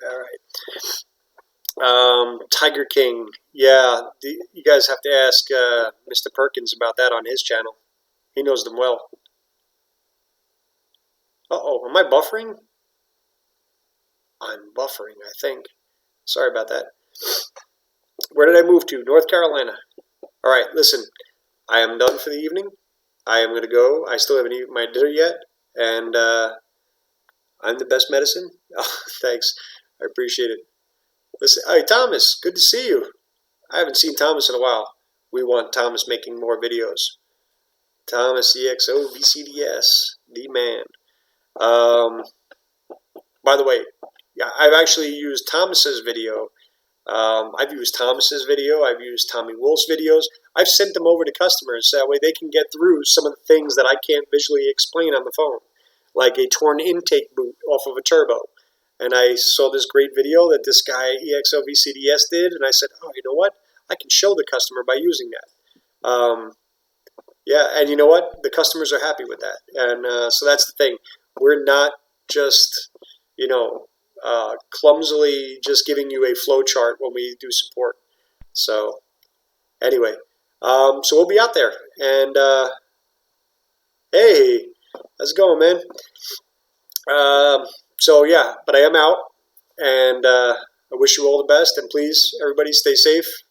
All right. Tiger King. Yeah, you guys have to ask Mr. Perkins about that on his channel. He knows them well. Uh-oh, am I buffering? I'm buffering, I think. Sorry about that. Where did I move to? North Carolina. All right, listen. I am done for the evening. I am going to go. I still haven't eaten my dinner yet. And I'm the best medicine. Oh, thanks. I appreciate it. Listen, hey, Thomas, good to see you. I haven't seen Thomas in a while. We want Thomas making more videos. Thomas EXO VCDS, the man. By the way, yeah, I've actually used Thomas's video. I've used Thomas's video. I've used Tommy Wolf's videos. I've sent them over to customers so that way they can get through some of the things that I can't visually explain on the phone, like a torn intake boot off of a turbo. And I saw this great video that this guy EXO VCDS did, and I said, oh, you know what? I can show the customer by using that. Yeah, and you know what? The customers are happy with that. And so that's the thing. We're not just, clumsily just giving you a flow chart when we do support. So anyway, so we'll be out there. And hey, how's it going, man? So yeah, but I am out. And I wish you all the best. And please, everybody, stay safe.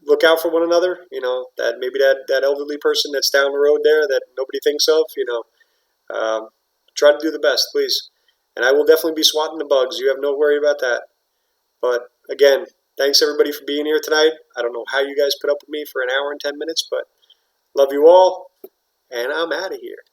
Look out for one another. That maybe that elderly person that's down the road there that nobody thinks of. Try to do the best, please. And I will definitely be swatting the bugs. You have no worry about that. But again, thanks everybody for being here tonight. I don't know how you guys put up with me for an hour and 10 minutes, but love you all, and I'm out of here.